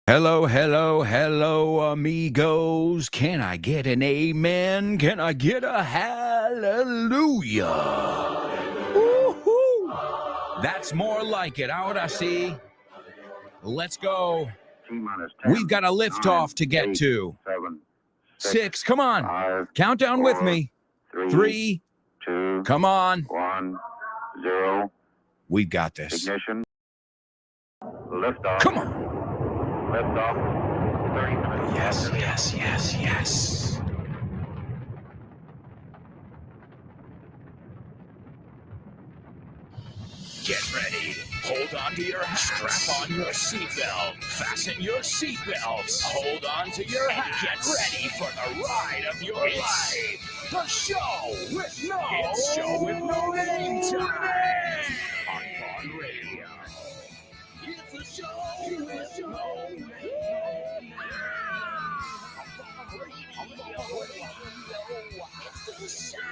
Hello, hello, hello, amigos. Can I get an amen? Can I get a hallelujah? Woo-hoo. That's more like it. Ahora sí. Let's go. We've got a liftoff to get to. 6, come on. Countdown with me. 3, 2, come on. 1, 0. We've got this. Ignition. Liftoff. Come on. Liftoff. 30 minutes. Yes, yes, yes, yes. Get ready. Hold on to your hats. Strap on your seatbelt. Fasten your seatbelts. Hold on to your hats. Get ready for the ride of your life. The show with no name time. On Fun Radio. It's a show with no name. It's the show.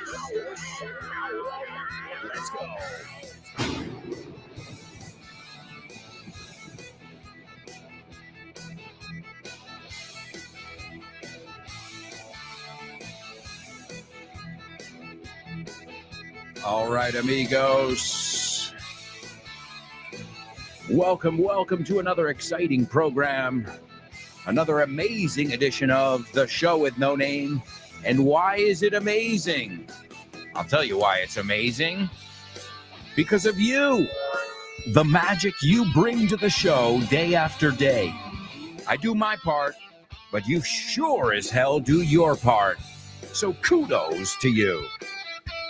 Let's go. All right, amigos. Welcome to another exciting program, another amazing edition of The Show with No Name. And why is it amazing? I'll tell you why it's amazing. Because of you. The magic you bring to the show day after day. I do my part, but you sure as hell do your part. So kudos to you.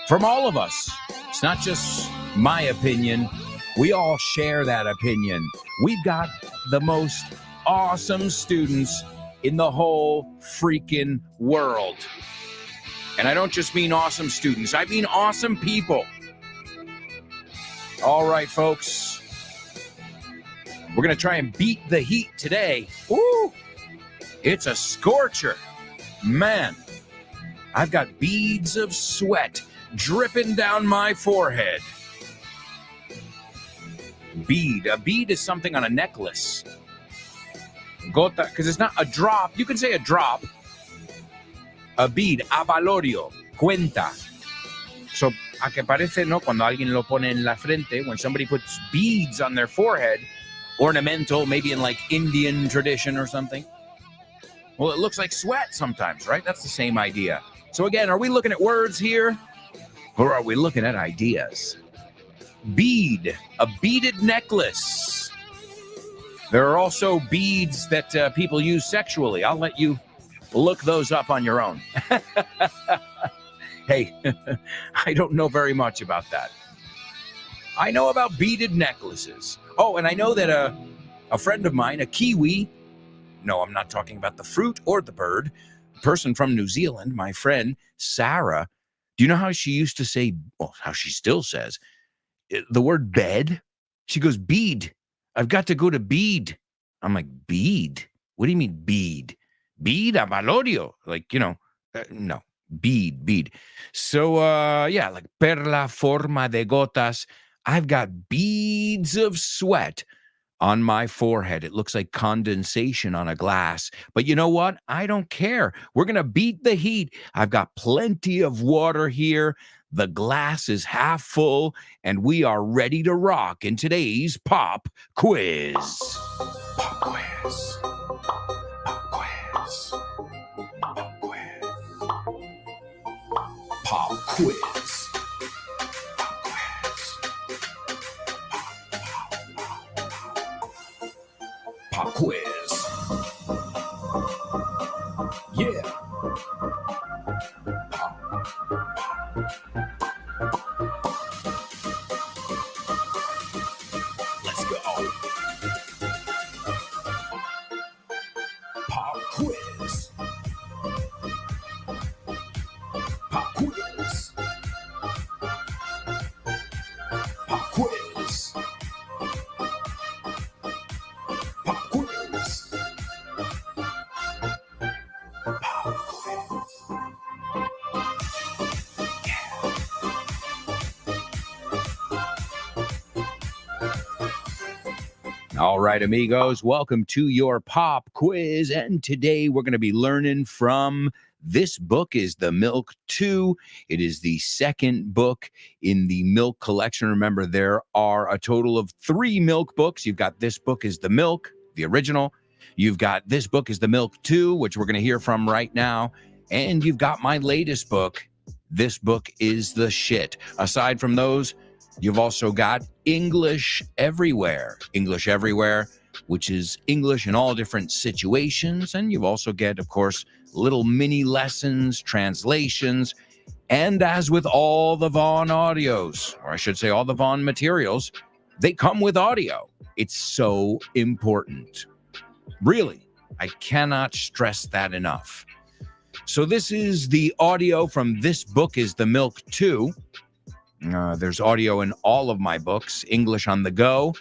From all of us. It's not just my opinion. We all share that opinion. We've got the most awesome students in the whole freaking world. And I don't just mean awesome students. I mean awesome people. All right, folks. We're going to try and beat the heat today. Woo! It's a scorcher. Man, I've got beads of sweat dripping down my forehead. Bead. A bead is something on a necklace. Gota, because it's not a drop. You can say a drop. A bead. Avalorio. Cuenta. So, a que parece, ¿no? Cuando alguien lo pone en la frente, when somebody puts beads on their forehead, ornamental, maybe in like Indian tradition or something. Well, it looks like sweat sometimes, right? That's the same idea. So again, are we looking at words here? Or are we looking at ideas? Bead, a beaded necklace. There are also beads that people use sexually. I'll let you look those up on your own. Hey, I don't know very much about that. I know about beaded necklaces. Oh, and I know that a friend of mine, a Kiwi, no, I'm not talking about the fruit or the bird, a person from New Zealand, my friend, Sarah. Do you know how she used to say, well, how she still says, the word bed? She goes, bead. I've got to go to bead. I'm like, bead? What do you mean bead? Bead a valorio. Like, no, bead. So, yeah, like per la forma de gotas. I've got beads of sweat on my forehead. It looks like condensation on a glass. But you know what? I don't care. We're going to beat the heat. I've got plenty of water here. The glass is half full, and we are ready to rock in today's pop quiz. Pop quiz. Pop quiz. Pop quiz. Pop quiz. Pop quiz. Yeah. Let's go. Pop quiz. Pop quiz. Pop quiz. Pop quiz. All right, amigos, welcome to your pop quiz. And today we're going to be learning from This Book is the Milk 2. It is the second book in the milk collection. Remember, there are a total of 3 milk books. You've got This Book is the Milk, the original. You've got This Book is the Milk 2, which we're going to hear from right now. And you've got my latest book, This Book is the Shit. Aside from those, you've also got English Everywhere. English Everywhere, which is English in all different situations. And you also get, of course, little mini lessons, translations. And as with all the Vaughn audios, or I should say all the Vaughn materials, they come with audio. It's so important. Really, I cannot stress that enough. So this is the audio from This Book is the Milk 2. There's audio in all of my books, English on the Go.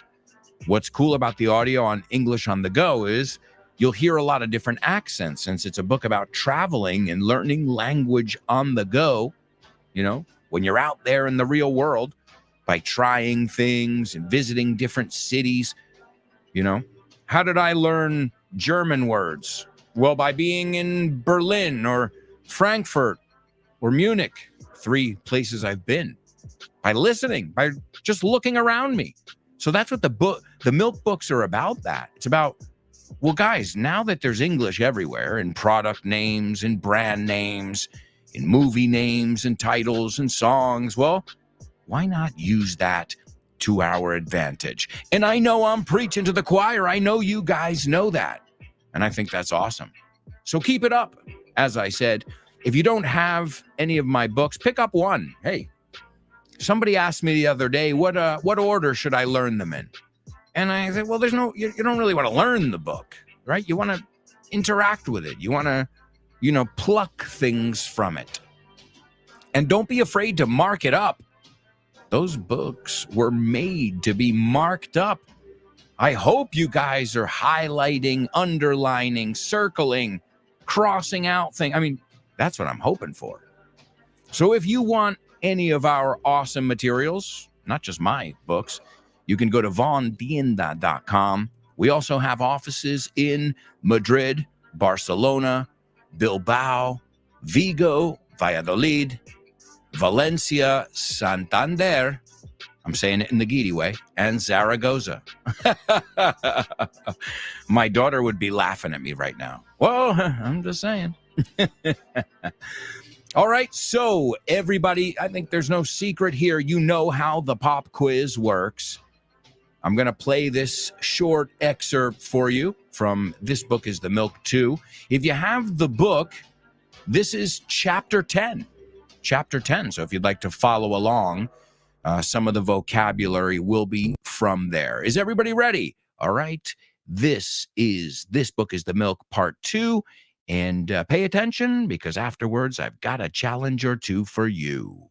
What's cool about the audio on English on the Go is you'll hear a lot of different accents since it's a book about traveling and learning language on the go, you know, when you're out there in the real world by trying things and visiting different cities, you know. How did I learn German words? Well, by being in Berlin or Frankfurt or Munich, 3 places I've been. By listening, by just looking around me. So that's what the milk books are about. That it's about, well, guys, now that there's English everywhere in product names and brand names, in movie names and titles and songs, well, why not use that to our advantage? And I know I'm preaching to the choir. I know you guys know that. And I think that's awesome. So keep it up. As I said, if you don't have any of my books, pick up one. Hey, somebody asked me the other day, what order should I learn them in? And I said, well, you don't really want to learn the book, right? You want to interact with it. You want to, pluck things from it. And don't be afraid to mark it up. Those books were made to be marked up. I hope you guys are highlighting, underlining, circling, crossing out things. I mean, that's what I'm hoping for. So if you want any of our awesome materials, not just my books, you can go to vaughntienda.com. We also have offices in Madrid, Barcelona, Bilbao, Vigo, Valladolid, Valencia, Santander, I'm saying it in the Gidi way, and Zaragoza. My daughter would be laughing at me right now. Well, I'm just saying. All right, so everybody, I think there's no secret here. You know how the pop quiz works. I'm going to play this short excerpt for you from This Book is the Milk 2. If you have the book, this is chapter 10. Chapter 10. So if you'd like to follow along, some of the vocabulary will be from there. Is everybody ready? All right. This Book is the Milk Part 2. And pay attention, because afterwards I've got a challenge or two for you.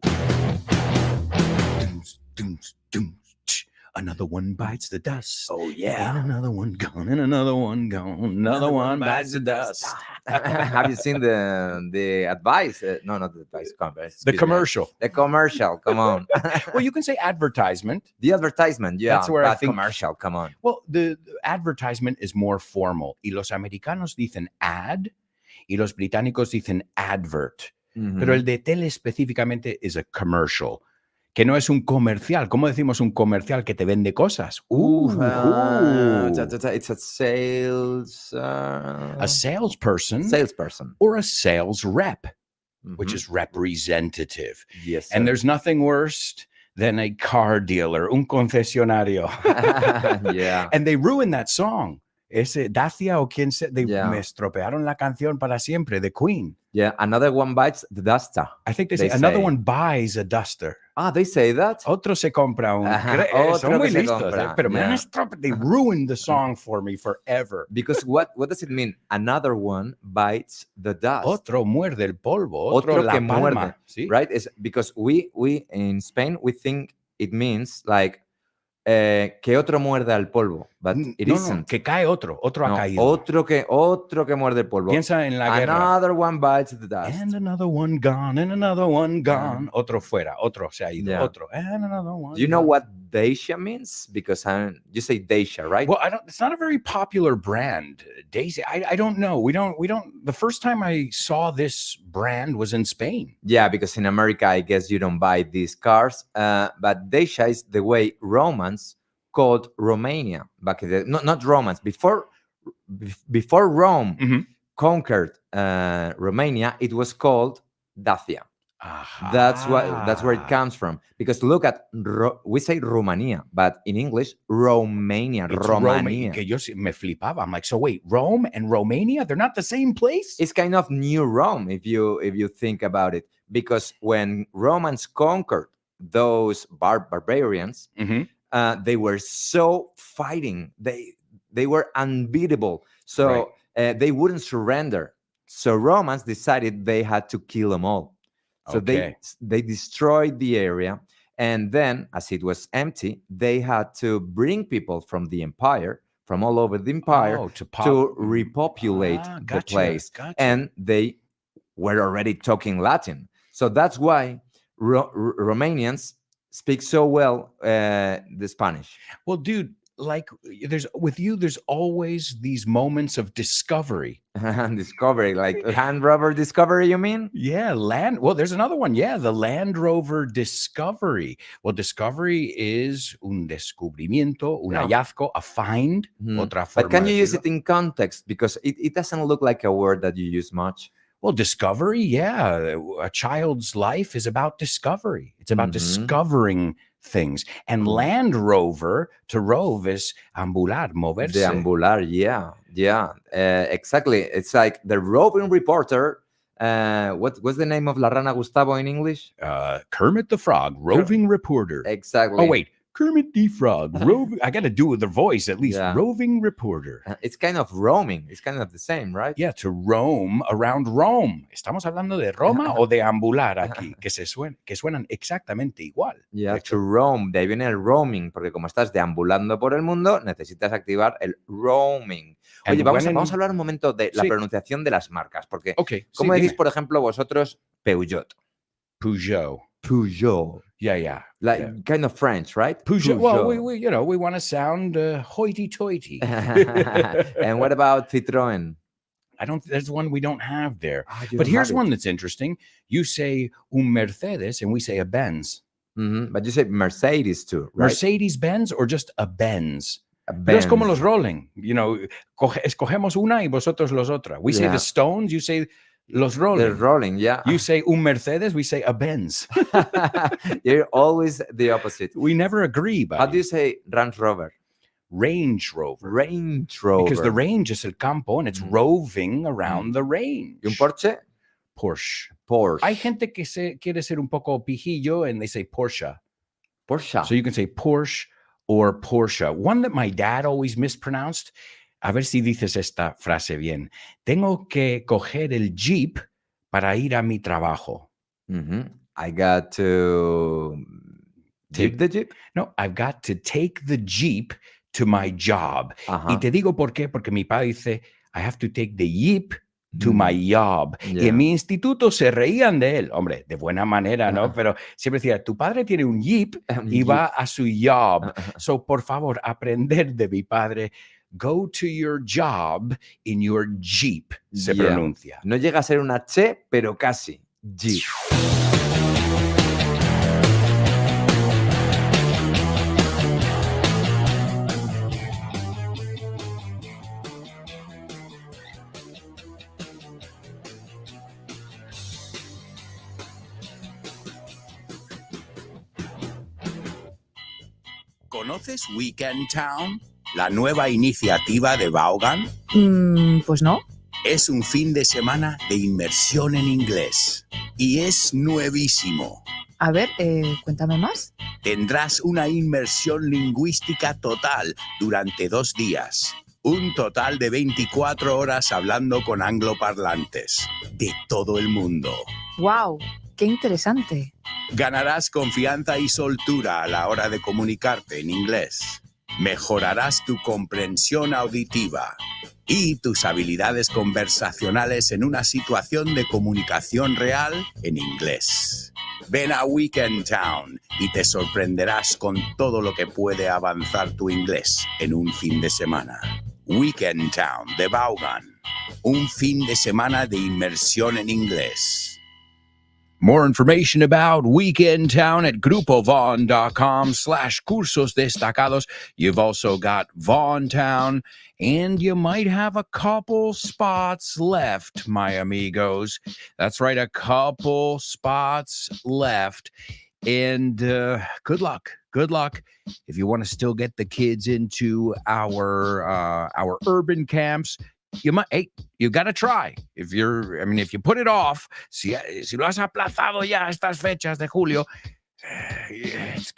Another one bites the dust. Oh, yeah. And another one gone, and another one gone. Another one bites the dust. Have you seen the advice? No, not the advice. The commercial. The commercial. Come on. Well, you can say advertisement. The advertisement. Yeah. That's where I think commercial. Come on. Well, the advertisement is more formal. Y los americanos dicen ad, y los británicos dicen advert. Mhm. Pero el de tele específicamente is a commercial. Que no es un comercial. ¿Cómo decimos un comercial que te vende cosas? It's a sales. A salesperson. Salesperson. Or a sales rep, which Mhm. is representative. Yes. And sir. there's nothing worse than a car dealer, un concesionario. Yeah. And they ruined that song. Ese Dacia o quien se... They Yeah. me estropearon la canción para siempre, de Queen. Yeah. Another one bites the duster. I think they They say another say. one buys a duster. Ah, they say that. Otro se compra un... Ajá, Son otro muy que se listos, compra, pero me han yeah. They ruined the song for me forever. Because what does it mean? Another one bites the dust. Otro muerde el polvo. Otro Otro la que palma. muerde. ¿Sí? Right? Is because we in Spain we think it means like que otro muerda el polvo, but it No, isn't. que cae otro ha No, caído. otro que muerde el polvo. Piensa en la guerra. Another one bites the dust. And another one gone, and another one gone. Otro fuera, otro se ha ido, Yeah. otro. And another one Do you know gone. what Dacia means? Because you say Dacia, right? Well, it's not a very popular brand, Daisy. I don't know. We don't. The first time I saw this brand was in Spain. Yeah, because in America, I guess you don't buy these cars. But Dacia is the way Romans called Romania back in the not Romans before Rome Mhm. conquered Romania. It was called Dacia. That's where it comes from. Because look at we say Romania, but in English Romania, It's Romania. Que yo me flipaba. I'm like, so wait, Rome and Romania, they're not the same place? It's kind of new Rome if you think about it, because when Romans conquered those barbarians, Mhm. They were so fighting. They were unbeatable. So they wouldn't surrender. So Romans decided they had to kill them all. So Okay. they destroyed the area, and then, as it was empty, they had to bring people from the empire, from all over the empire, to repopulate the place. Gotcha. And they were already talking Latin. So that's why Romanians speak so well the Spanish. Well, dude, like there's always these moments of discovery. Discovery, like Land Rover Discovery, you mean? Yeah, well, there's another one. Yeah, the Land Rover Discovery. Well, discovery is un descubrimiento, un hallazgo, a find. Otra forma But can you de use decirlo. it in context? Because it doesn't look like a word that you use much. Well, discovery, yeah. A child's life is about discovery. It's about discovering things. And Land Rover, to rove, is ambular, moverse. Deambular, yeah. Exactly. It's like the roving reporter. What's the name of La Rana Gustavo in English? Kermit the Frog, roving reporter. Exactly. Oh, wait. Kermit the Frog, roving. I got to do it with the voice at least. Yeah. Roving reporter. It's kind of roaming. It's kind of the same, right? Yeah, to roam around Rome. ¿Estamos hablando de Roma o de ambular aquí? Que suenan exactamente igual. Yeah, to roam. De ahí viene el roaming, porque como estás deambulando por el mundo, necesitas activar el roaming. Oye, vamos a hablar un momento de la pronunciación de las marcas, porque ¿cómo decís, por ejemplo, vosotros Peugeot? Peugeot. Yeah. Like kind of French, right? Peugeot. Well, we want to sound hoity-toity. And what about Citroën? There's one we don't have there. But here's one that's interesting. You say un Mercedes and we say a Benz. But you say Mercedes too, right? Mercedes-Benz or just a Benz? A Benz. Pero es como los Rolling. Escogemos una y vosotros los otra. We say the Stones, you say los Rolling. The Rolling, yeah. You say un Mercedes, we say a Benz. You're always the opposite. We never agree, buddy. How do you say Range Rover? Range Rover. Range Rover. Because the range is el campo and it's roving around the range. ¿Y un Porsche? Porsche. Hay gente que quiere ser un poco pijillo and they say Porsche. So you can say Porsche or Porsche. One that my dad always mispronounced. A ver si dices esta frase bien. Tengo que coger el Jeep para ir a mi trabajo. I got to take the Jeep? No, I've got to take the Jeep to my job. Y te digo por qué, porque mi padre dice, I have to take the Jeep to my job. Y en mi instituto se reían de él. Hombre, de buena manera, ¿no? Pero siempre decía, tu padre tiene un Jeep y va a su job. So, por favor, aprender de mi padre. Go to your job in your Jeep, se pronuncia. No llega a ser una che, pero casi. Jeep. ¿Conoces Weekend Town? ¿La nueva iniciativa de Vaughan? Pues no. Es un fin de semana de inmersión en inglés. Y es nuevísimo. A ver, cuéntame más. Tendrás una inmersión lingüística total durante 2 días. Un total de 24 horas hablando con angloparlantes de todo el mundo. ¡Wow! ¡Qué interesante! Ganarás confianza y soltura a la hora de comunicarte en inglés. Mejorarás tu comprensión auditiva y tus habilidades conversacionales en una situación de comunicación real en inglés. Ven a Weekend Town y te sorprenderás con todo lo que puede avanzar tu inglés en un fin de semana. Weekend Town de Vaughan. Un fin de semana de inmersión en inglés. More information about Weekend Town at grupovaughn.com/cursos destacados. You've also got Vaughan Town, and you might have a couple spots left, my amigos. That's right, a couple spots left. And good luck. Good luck if you want to still get the kids into our urban camps. You got to try. If you put it off, si lo has aplazado ya estas fechas de julio,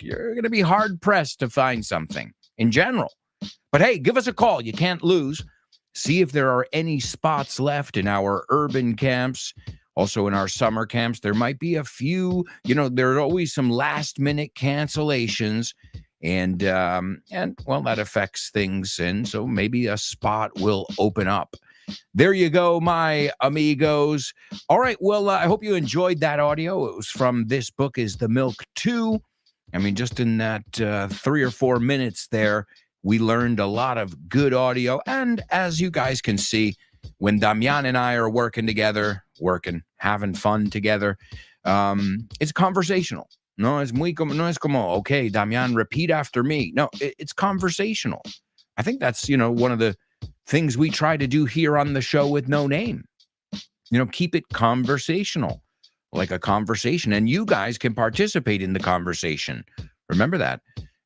you're going to be hard pressed to find something in general. But hey, give us a call. You can't lose. See if there are any spots left in our urban camps. Also in our summer camps, there might be a few, there are always some last minute cancellations. And well, that affects things. And so maybe a spot will open up. There you go, my amigos. All right. Well, I hope you enjoyed that audio. It was from This Book is the Milk 2. Just in that 3 or 4 minutes there, we learned a lot of good audio. And as you guys can see, when Damian and I are working together, having fun together, it's conversational. No es como, okay, Damian, repeat after me. No, it's conversational. I think that's, one of the things we try to do here on the show with No Name. Keep it conversational, like a conversation. And you guys can participate in the conversation. Remember that.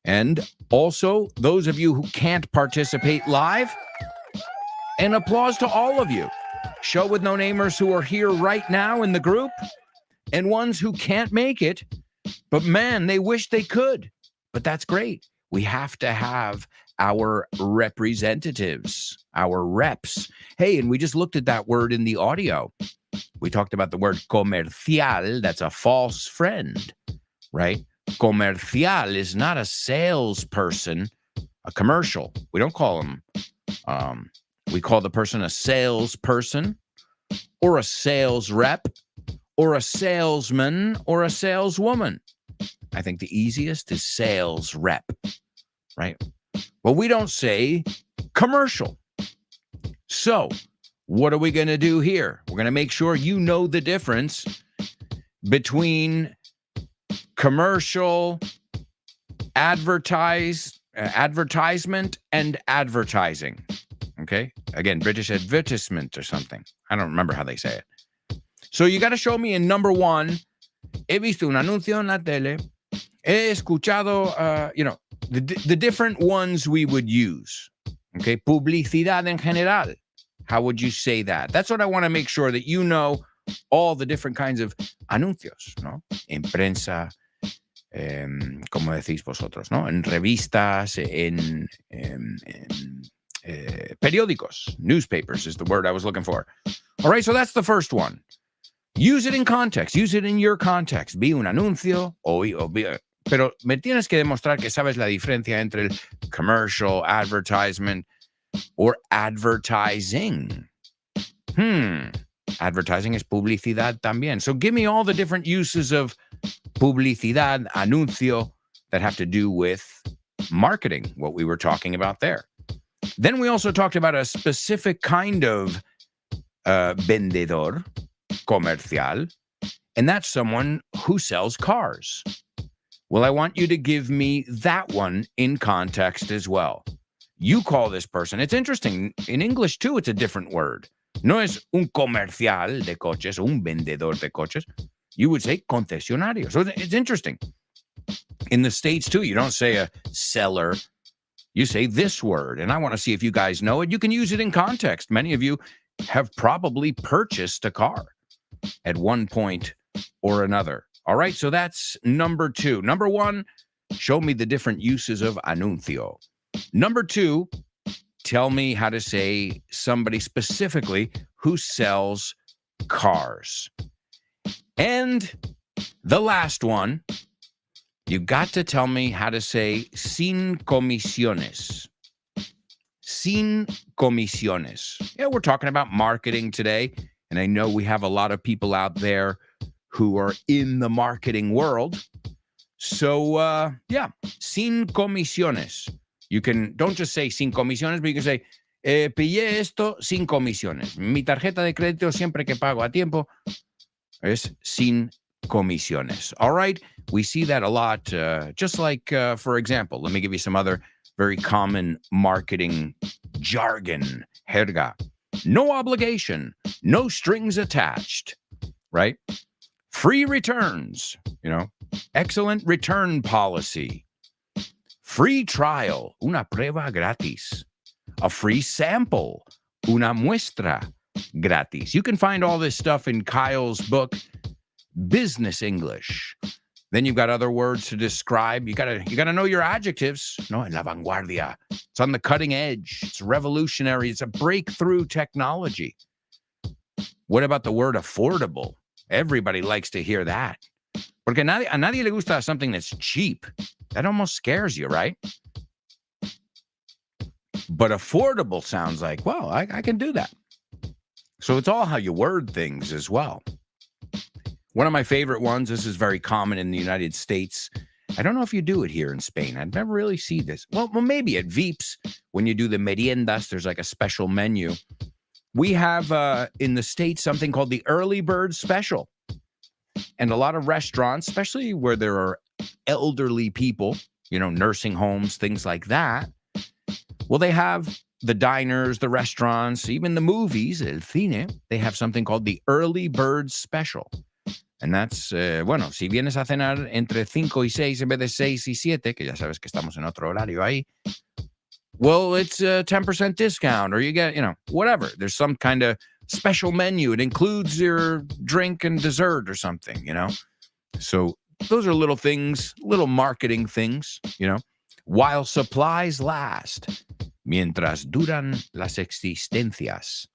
And also, those of you who can't participate live, an applause to all of you. Show with No Namers who are here right now in the group and ones who can't make it. But man, they wish they could. But that's great. We have to have our representatives, our reps. Hey, and we just looked at that word in the audio. We talked about the word comercial. That's a false friend, right? Comercial is not a salesperson, a commercial. We don't call them. We call the person a salesperson or a sales rep or a salesman or a saleswoman. I think the easiest is sales rep, right? Well, we don't say commercial. So what are we going to do here? We're going to make sure you know the difference between commercial, advertisement, and advertising. Okay? Again, British advertisement or something. I don't remember how they say it. So you got to show me in number one. He visto un anuncio en la tele. He escuchado, the different ones we would use. Okay? Publicidad en general. How would you say that? That's what I want to make sure that you know all the different kinds of anuncios, ¿no? En prensa, como decís vosotros, ¿no? En revistas, en periódicos, newspapers is the word I was looking for. All right, so that's the first one. Use it in context. Use it in your context. Vi un anuncio, pero me tienes que demostrar que sabes la diferencia entre el commercial, advertisement, or advertising. Advertising is publicidad también. So give me all the different uses of publicidad, anuncio, that have to do with marketing, what we were talking about there. Then we also talked about a specific kind of vendedor, comercial, and that's someone who sells cars. Well, I want you to give me that one in context as well. You call this person. It's interesting. In English, too, it's a different word. No es un comercial de coches, un vendedor de coches. You would say concesionario. So it's interesting. In the States, too, you don't say a seller. You say this word. And I want to see if you guys know it. You can use it in context. Many of you have probably purchased a car at one point or another. All right, so that's number two. Number one, show me the different uses of anuncio. Number two, tell me how to say somebody specifically who sells cars. And the last one, you got to tell me how to say sin comisiones. Sin comisiones. Yeah, we're talking about marketing today, and I know we have a lot of people out there who are in the marketing world. So, sin comisiones. You don't just say sin comisiones, but you can say, pillé esto sin comisiones. Mi tarjeta de crédito siempre que pago a tiempo es sin comisiones. All right? We see that a lot. Just like, for example, let me give you some other very common marketing jargon. Jerga. No obligation. No strings attached. Right? Free returns. Excellent return policy. Free trial. Una prueba gratis. A free sample. Una muestra gratis. You can find all this stuff in Kyle's book, Business English. Then you've got other words to describe. You gotta know your adjectives. No, en la vanguardia. It's on the cutting edge. It's revolutionary. It's a breakthrough technology. What about the word affordable? Everybody likes to hear that. Porque a nadie le gusta something that's cheap. That almost scares you, right? But affordable sounds like, well, I can do that. So it's all how you word things as well. One of my favorite ones, this is very common in the United States. I don't know if you do it here in Spain. I've never really seen this. Well, maybe at Veeps, when you do the meriendas, there's like a special menu. We have in the States something called the early bird special. And a lot of restaurants, especially where there are elderly people, nursing homes, things like that. Well, they have the diners, the restaurants, even the movies, el cine, they have something called the early bird special. And that's, si vienes a cenar entre 5 y 6 en vez de 6 y 7, que ya sabes que estamos en otro horario ahí, well, it's a 10% discount, or you get, whatever. There's some kind of special menu. It includes your drink and dessert or something, So those are little things, little marketing things, while supplies last, mientras duran las existencias.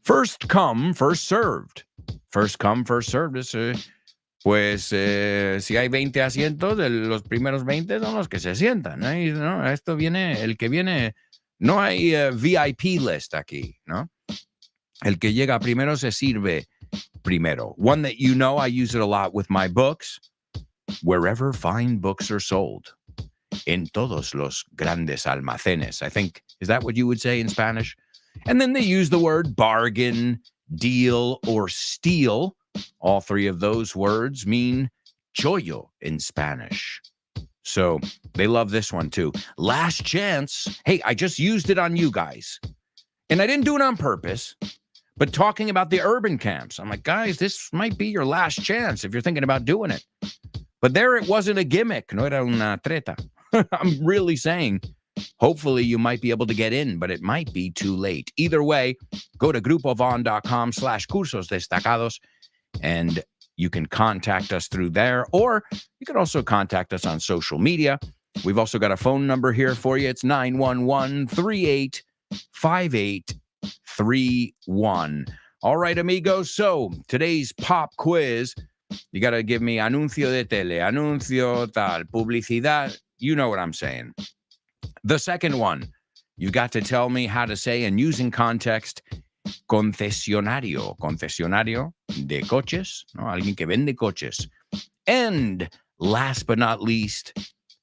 First come, first served. First come, first served es, si hay 20 asientos, los primeros 20 son los que se sientan. Esto viene, el que viene, no hay VIP list aquí, ¿no? El que llega primero se sirve primero. One that I use it a lot with my books. Wherever fine books are sold. En todos los grandes almacenes. I think, is that what you would say in Spanish? And then they use the word bargain, deal, or steal. All three of those words mean chollo in Spanish. So they love this one too. Last chance. Hey, I just used it on you guys. And I didn't do it on purpose, but talking about the urban camps. I'm like, guys, this might be your last chance if you're thinking about doing it. But there it wasn't a gimmick. No era una treta. I'm really saying, hopefully you might be able to get in, but it might be too late. Either way, go to grupovon.com/cursos destacados, and you can contact us through there, or you can also contact us on social media. We've also got a phone number here for you. It's 911-385831. All right, amigos. So today's pop quiz, you got to give me anuncio de tele, anuncio tal, publicidad. You know what I'm saying. The second one, you got to tell me how to say, and using context, concesionario. Concesionario de coches, ¿no? Alguien que vende coches. And last but not least,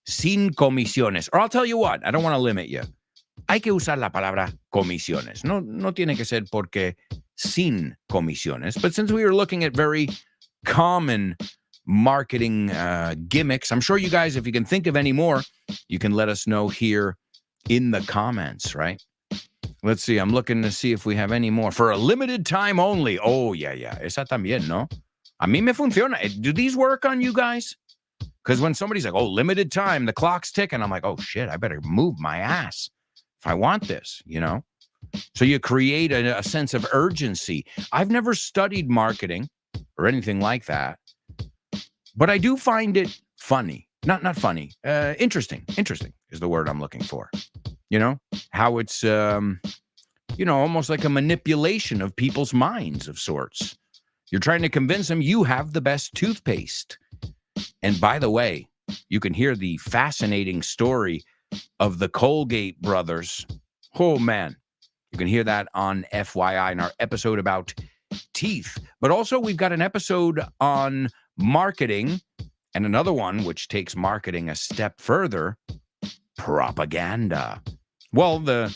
sin comisiones. Or I'll tell you what, I don't want to limit you. Hay que usar la palabra comisiones. No tiene que ser porque sin comisiones. But since we were looking at very common marketing gimmicks, I'm sure you guys, if you can think of any more, you can let us know here in the comments, right? Let's see. I'm looking to see if we have any more. For a limited time only. Oh, yeah. Esa también, ¿no? A mí me funciona. Do these work on you guys? Because when somebody's like, oh, limited time, the clock's ticking, I'm like, oh, shit, I better move my ass if I want this, So you create a sense of urgency. I've never studied marketing or anything like that, but I do find it funny. Not funny. Interesting. Interesting is the word I'm looking for. How it's, almost like a manipulation of people's minds of sorts. You're trying to convince them you have the best toothpaste. And by the way, you can hear the fascinating story of the Colgate brothers. Oh, man. You can hear that on FYI in our episode about teeth. But also, we've got an episode on marketing and another one which takes marketing a step further, propaganda. Well, the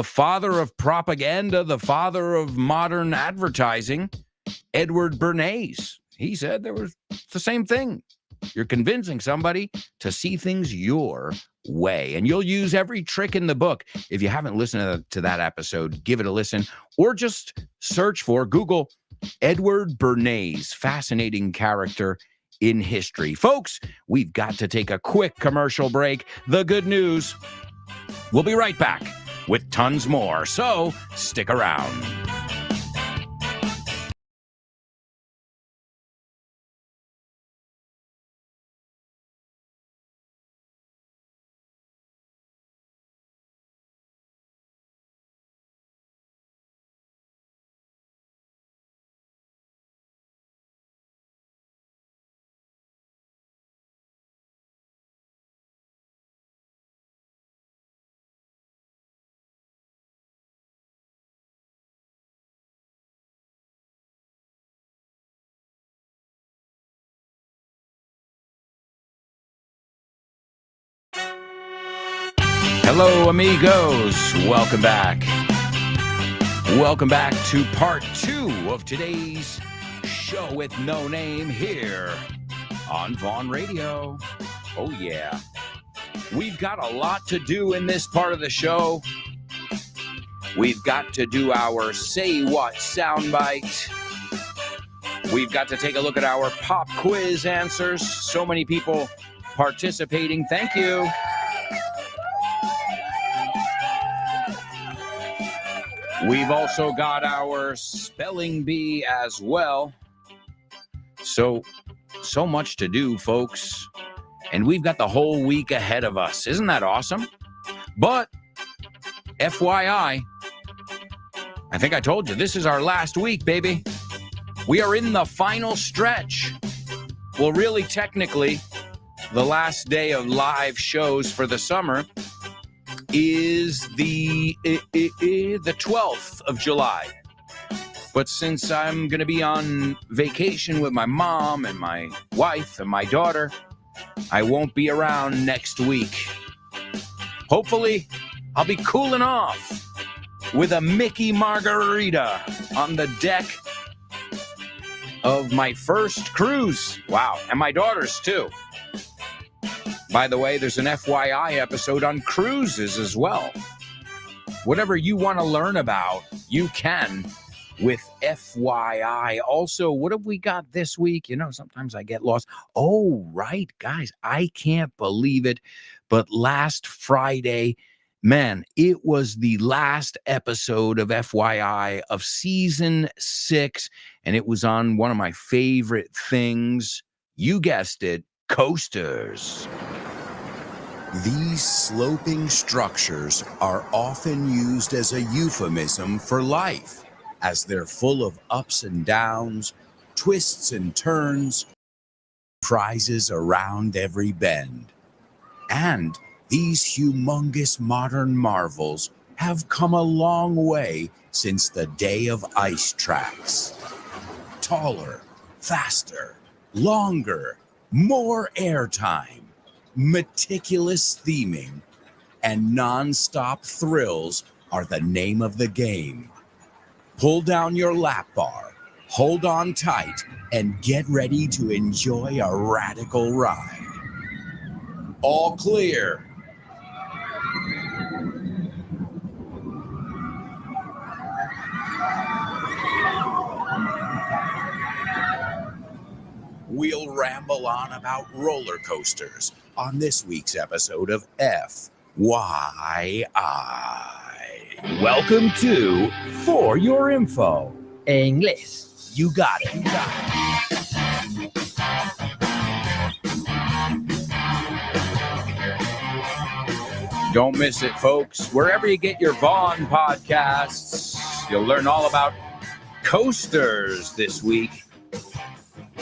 father of propaganda, the father of modern advertising, Edward Bernays, he said there was the same thing. You're convincing somebody to see things your way, and you'll use every trick in the book. If you haven't listened to that episode, give it a listen, or just search for Google Edward Bernays, fascinating character in history. Folks, we've got to take a quick commercial break. The good news, we'll be right back with tons more, so stick around. Hello, amigos. Welcome back. Welcome back to part 2 of today's show with no name here on Vaughn Radio. Oh, yeah. We've got a lot to do in this part of the show. We've got to do our Say What soundbite. We've got to take a look at our pop quiz answers. So many people participating. Thank you. We've also got our spelling bee as well. So much to do, folks. And we've got the whole week ahead of us. Isn't that awesome? But, FYI, I think I told you, this is our last week, baby. We are in the final stretch. Well, really, technically, the last day of live shows for the summer is the 12th of July. But since I'm going to be on vacation with my mom and my wife and my daughter, I won't be around next week. Hopefully, I'll be cooling off with a Mickey margarita on the deck of my first cruise. Wow, and my daughter's too. By the way, there's an FYI episode on cruises as well. Whatever you want to learn about, you can with FYI. Also, what have we got this week? You know, sometimes I get lost. Oh, right, guys, I can't believe it. But last Friday, man, it was the last episode of FYI of season 6, and it was on one of my favorite things. You guessed it, coasters. These sloping structures are often used as a euphemism for life, as they're full of ups and downs, twists and turns, prizes around every bend. And these humongous modern marvels have come a long way since the day of ice tracks. Taller, faster, longer, more airtime, meticulous theming, and non-stop thrills are the name of the game. Pull down your lap bar, hold on tight, and get ready to enjoy a radical ride. All clear. We'll ramble on about roller coasters on this week's episode of FYI. Welcome to For Your Info. En inglés. You got it. Don't miss it, folks. Wherever you get your Vaughn podcasts, you'll learn all about coasters this week.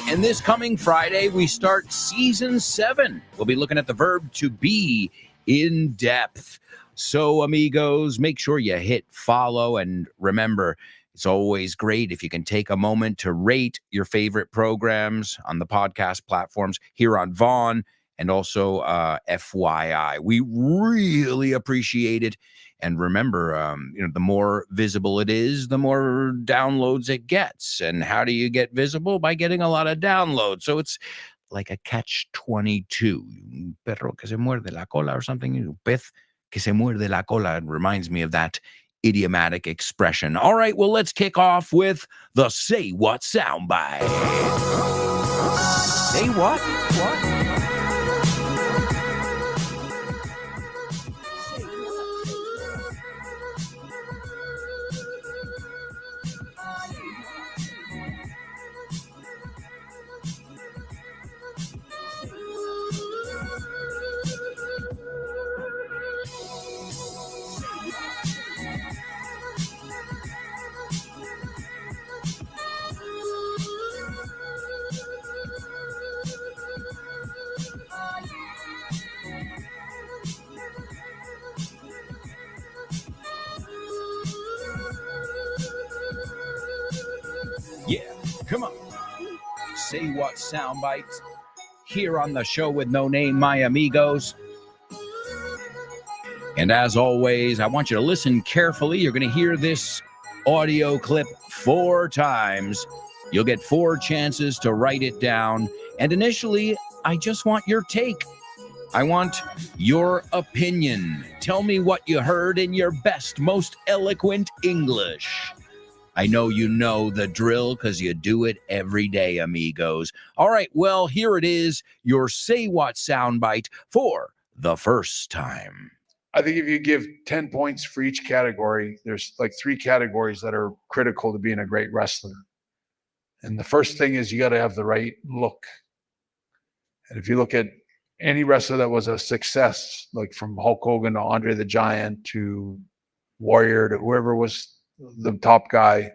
And this coming Friday, we start season 7. We'll be looking at the verb to be in depth. So, amigos, make sure you hit follow, and remember, It's always great if you can take a moment to rate your favorite programs on the podcast platforms here on Vaughn and also FYI. We really appreciate it. And remember, the more visible it is, the more downloads it gets. And how do you get visible? By getting a lot of downloads. So it's like a catch-22. Un perro que se muerde la cola or something. Un pez que se muerde la cola. It reminds me of that idiomatic expression. All right, well, let's kick off with the Say What soundbite. Say what? What? Yeah, come on. Say What soundbites here on the show with no name, my amigos. And as always, I want you to listen carefully. You're going to hear this audio clip 4 times. You'll get 4 chances to write it down. And initially, I just want your take. I want your opinion. Tell me what you heard in your best, most eloquent English. I know you know the drill because you do it every day, amigos. All right, well, here it is, your Say What soundbite for the first time. I think if you give 10 points for each category, there's like 3 categories that are critical to being a great wrestler. And the first thing is you got to have the right look. And if you look at any wrestler that was a success, like from Hulk Hogan to Andre the Giant to Warrior to whoever was the top guy.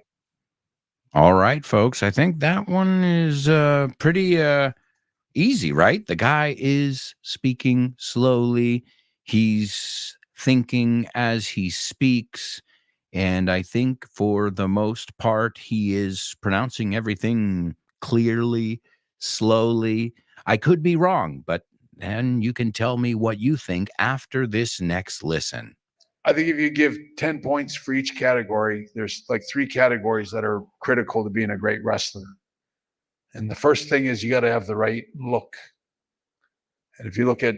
All right, folks. I think that one is pretty easy, right? The guy is speaking slowly. He's thinking as he speaks. And I think for the most part, he is pronouncing everything clearly, slowly. I could be wrong, but then you can tell me what you think after this next listen. I think if you give 10 points for each category, there's like 3 categories that are critical to being a great wrestler. And the first thing is you got to have the right look. And if you look at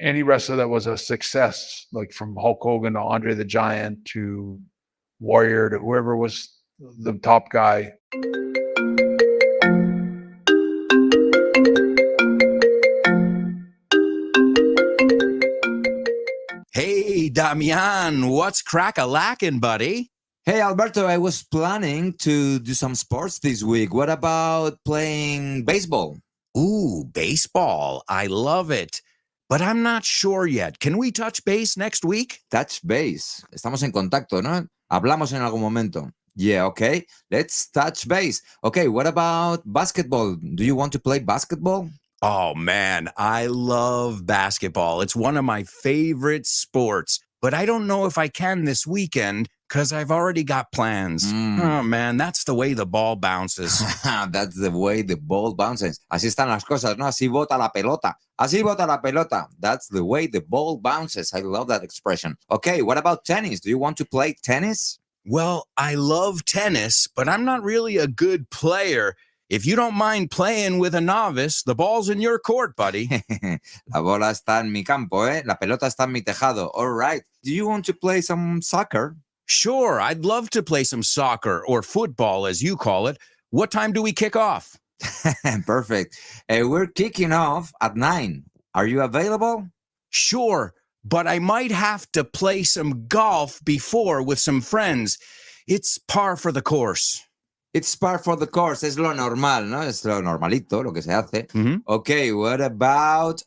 any wrestler that was a success, like from Hulk Hogan to Andre the Giant to Warrior to whoever was the top guy. Hey, Damian, what's crack-a-lackin', buddy? Hey, Alberto, I was planning to do some sports this week. What about playing baseball? Ooh, baseball. I love it. But I'm not sure yet. Can we touch base next week? Touch base. Estamos en contacto, ¿no? Hablamos en algún momento. Yeah, okay. Let's touch base. Okay, what about basketball? Do you want to play basketball? Oh, man, I love basketball. It's one of my favorite sports. But I don't know if I can this weekend because I've already got plans. Oh, man, that's the way the ball bounces. That's the way the ball bounces. Así están las cosas, ¿no? Así bota la pelota. Así bota la pelota. That's the way the ball bounces. I love that expression. Okay, what about tennis? Do you want to play tennis? Well, I love tennis, but I'm not really a good player. If you don't mind playing with a novice, the ball's in your court, buddy. La bola está en mi campo, ¿eh? La pelota está en mi tejado. All right. Do you want to play some soccer? Sure, I'd love to play some soccer or football, as you call it. What time do we kick off? Perfect. We're kicking off at 9. Are you available? Sure, but I might have to play some golf before with some friends. It's par for the course. It's par for the course. Es lo normal, ¿no? Es lo normalito, lo que se hace. Mm-hmm. Okay, what about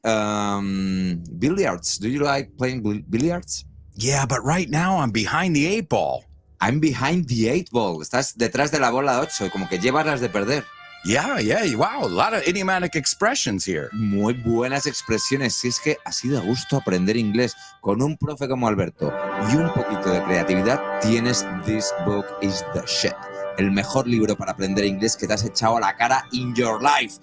billiards? Do you like playing billiards? Yeah, but right now I'm behind the 8 ball. I'm behind the 8 ball. Estás detrás de la bola 8, como que llevas las de perder. Yeah. Wow, a lot of idiomatic expressions here. Muy buenas expresiones. Si es que así da gusto aprender inglés con un profe como Alberto y un poquito de creatividad, tienes This Book is the Shit. El mejor libro para aprender inglés que te has echado a la cara in your life.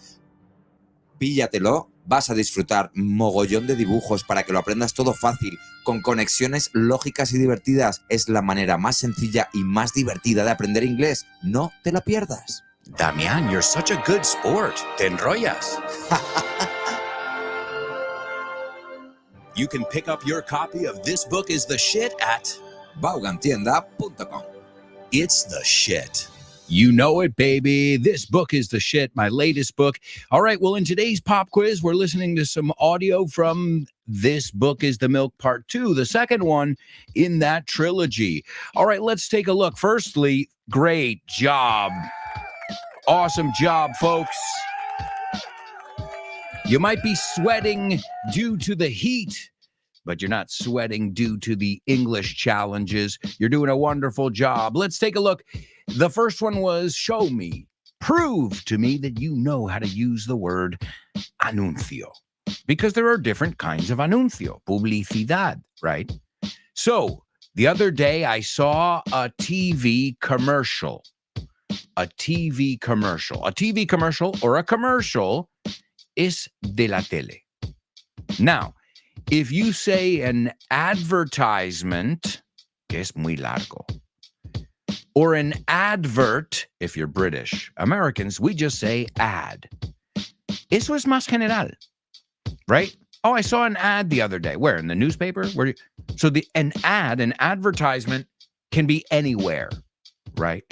Píllatelo, vas a disfrutar mogollón de dibujos para que lo aprendas todo fácil, con conexiones lógicas y divertidas. Es la manera más sencilla y más divertida de aprender inglés. No te la pierdas. Damián, you're such a good sport. Te enrollas. You can pick up your copy of This Book is the Shit at Vaughantienda.com. It's the Shit. You know it, baby. This book is the shit, my latest book. All right, well, in today's pop quiz, we're listening to some audio from This Book is the Milk Part 2, the second one in that trilogy. All right, let's take a look. Firstly, great job. Awesome job, folks. You might be sweating due to the heat, but you're not sweating due to the English challenges. You're doing a wonderful job. Let's take a look. The first one was show me, prove to me that you know how to use the word anuncio, because there are different kinds of anuncio, publicidad, right? So the other day I saw a TV commercial. A TV commercial. A TV commercial or a commercial es de la tele. Now, if you say an advertisement, que es muy largo, or an advert, if you're British. Americans, we just say ad. Eso es más general, right? Oh, I saw an ad the other day. Where? In the newspaper? So an advertisement can be anywhere, right?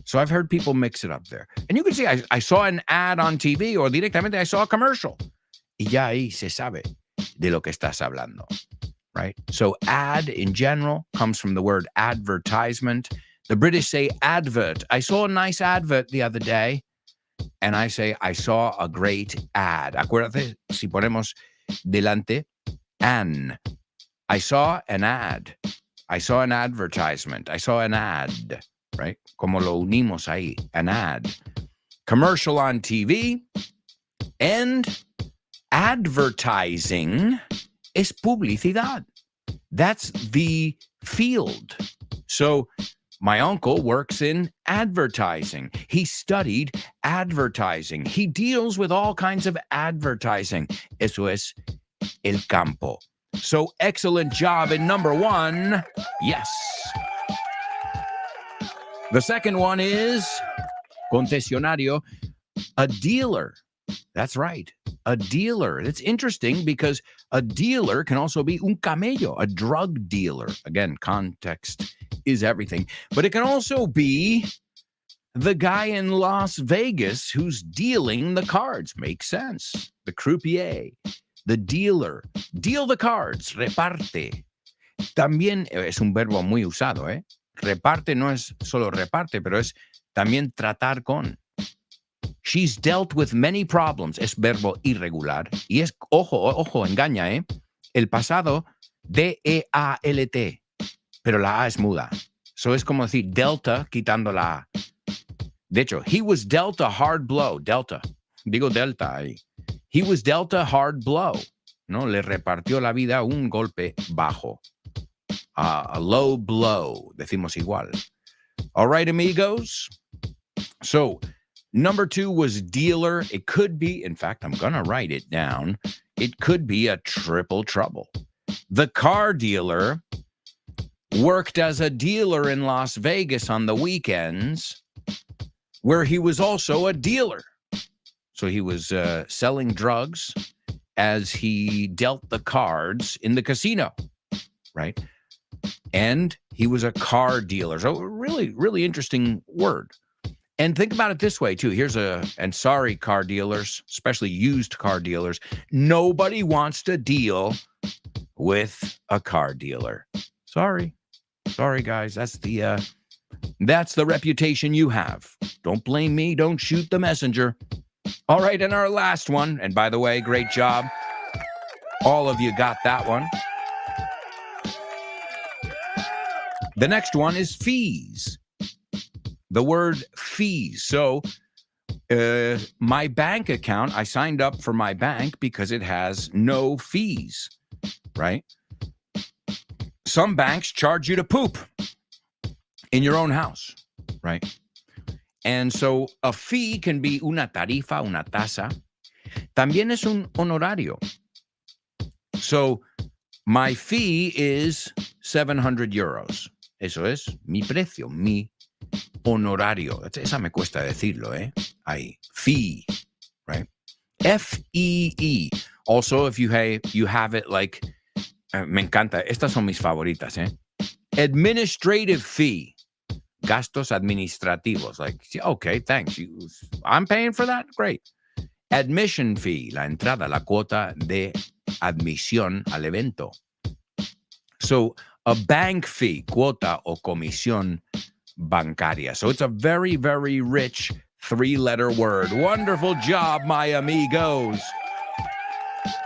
So I've heard people mix it up there. And you can see, I saw an ad on TV or directamente I saw a commercial. Y ya ahí se sabe de lo que estás hablando, right? So ad in general comes from the word advertisement. The British say advert. I saw a nice advert the other day. And I say, I saw a great ad. Acuérdate, si ponemos delante, an. I saw an ad. I saw an advertisement. I saw an ad, right? Como lo unimos ahí, an ad. Commercial on TV and advertising es publicidad. That's the field. So my uncle works in advertising. He studied advertising. He deals with all kinds of advertising. Eso es el campo. So excellent job in number one. Yes. The second one is concesionario, a dealer. That's right. A dealer. It's interesting because a dealer can also be un camello, a drug dealer. Again, context is everything. But it can also be the guy in Las Vegas who's dealing the cards. Makes sense. The croupier, the dealer. Deal the cards, reparte. También es un verbo muy usado, ¿eh? Reparte no es solo reparte, pero es también tratar con. She's dealt with many problems. Es verbo irregular. Y es, ojo, engaña, ¿eh? El pasado, D-E-A-L-T. Pero la A es muda. So es como decir delta quitando la A. De hecho, he was dealt a hard blow. Delta. Digo delta ahí. He was dealt a hard blow. ¿No? Le repartió la vida un golpe bajo. A low blow. Decimos igual. All right, amigos. So, number two was dealer. It could be, in fact, I'm going to write it down. It could be a triple trouble. The car dealer worked as a dealer in Las Vegas on the weekends, where he was also a dealer. So he was selling drugs as he dealt the cards in the casino, right? And he was a car dealer. So really, really interesting word. And think about it this way, too. And sorry, car dealers, especially used car dealers, nobody wants to deal with a car dealer. Sorry, guys. That's the reputation you have. Don't blame me. Don't shoot the messenger. All right, and our last one. And by the way, great job. All of you got that one. The next one is fees. The word fees. So My bank account, I signed up for my bank because it has no fees, right? Some banks charge you to poop in your own house, right? And so a fee can be una tarifa, una tasa. También es un honorario. So my fee is 700 euros. Eso es mi precio, mi honorario. Esa me cuesta decirlo, ¿eh? Ahí, fee, right? F-E-E. Also, if you have it like, me encanta, estas son mis favoritas, ¿eh? Administrative fee. Gastos administrativos. Like, okay, thanks. I'm paying for that? Great. Admission fee, la entrada, la cuota de admisión al evento. So, a bank fee, cuota o comisión bancaria. So, it's a very, very rich three-letter word. Wonderful job, my amigos.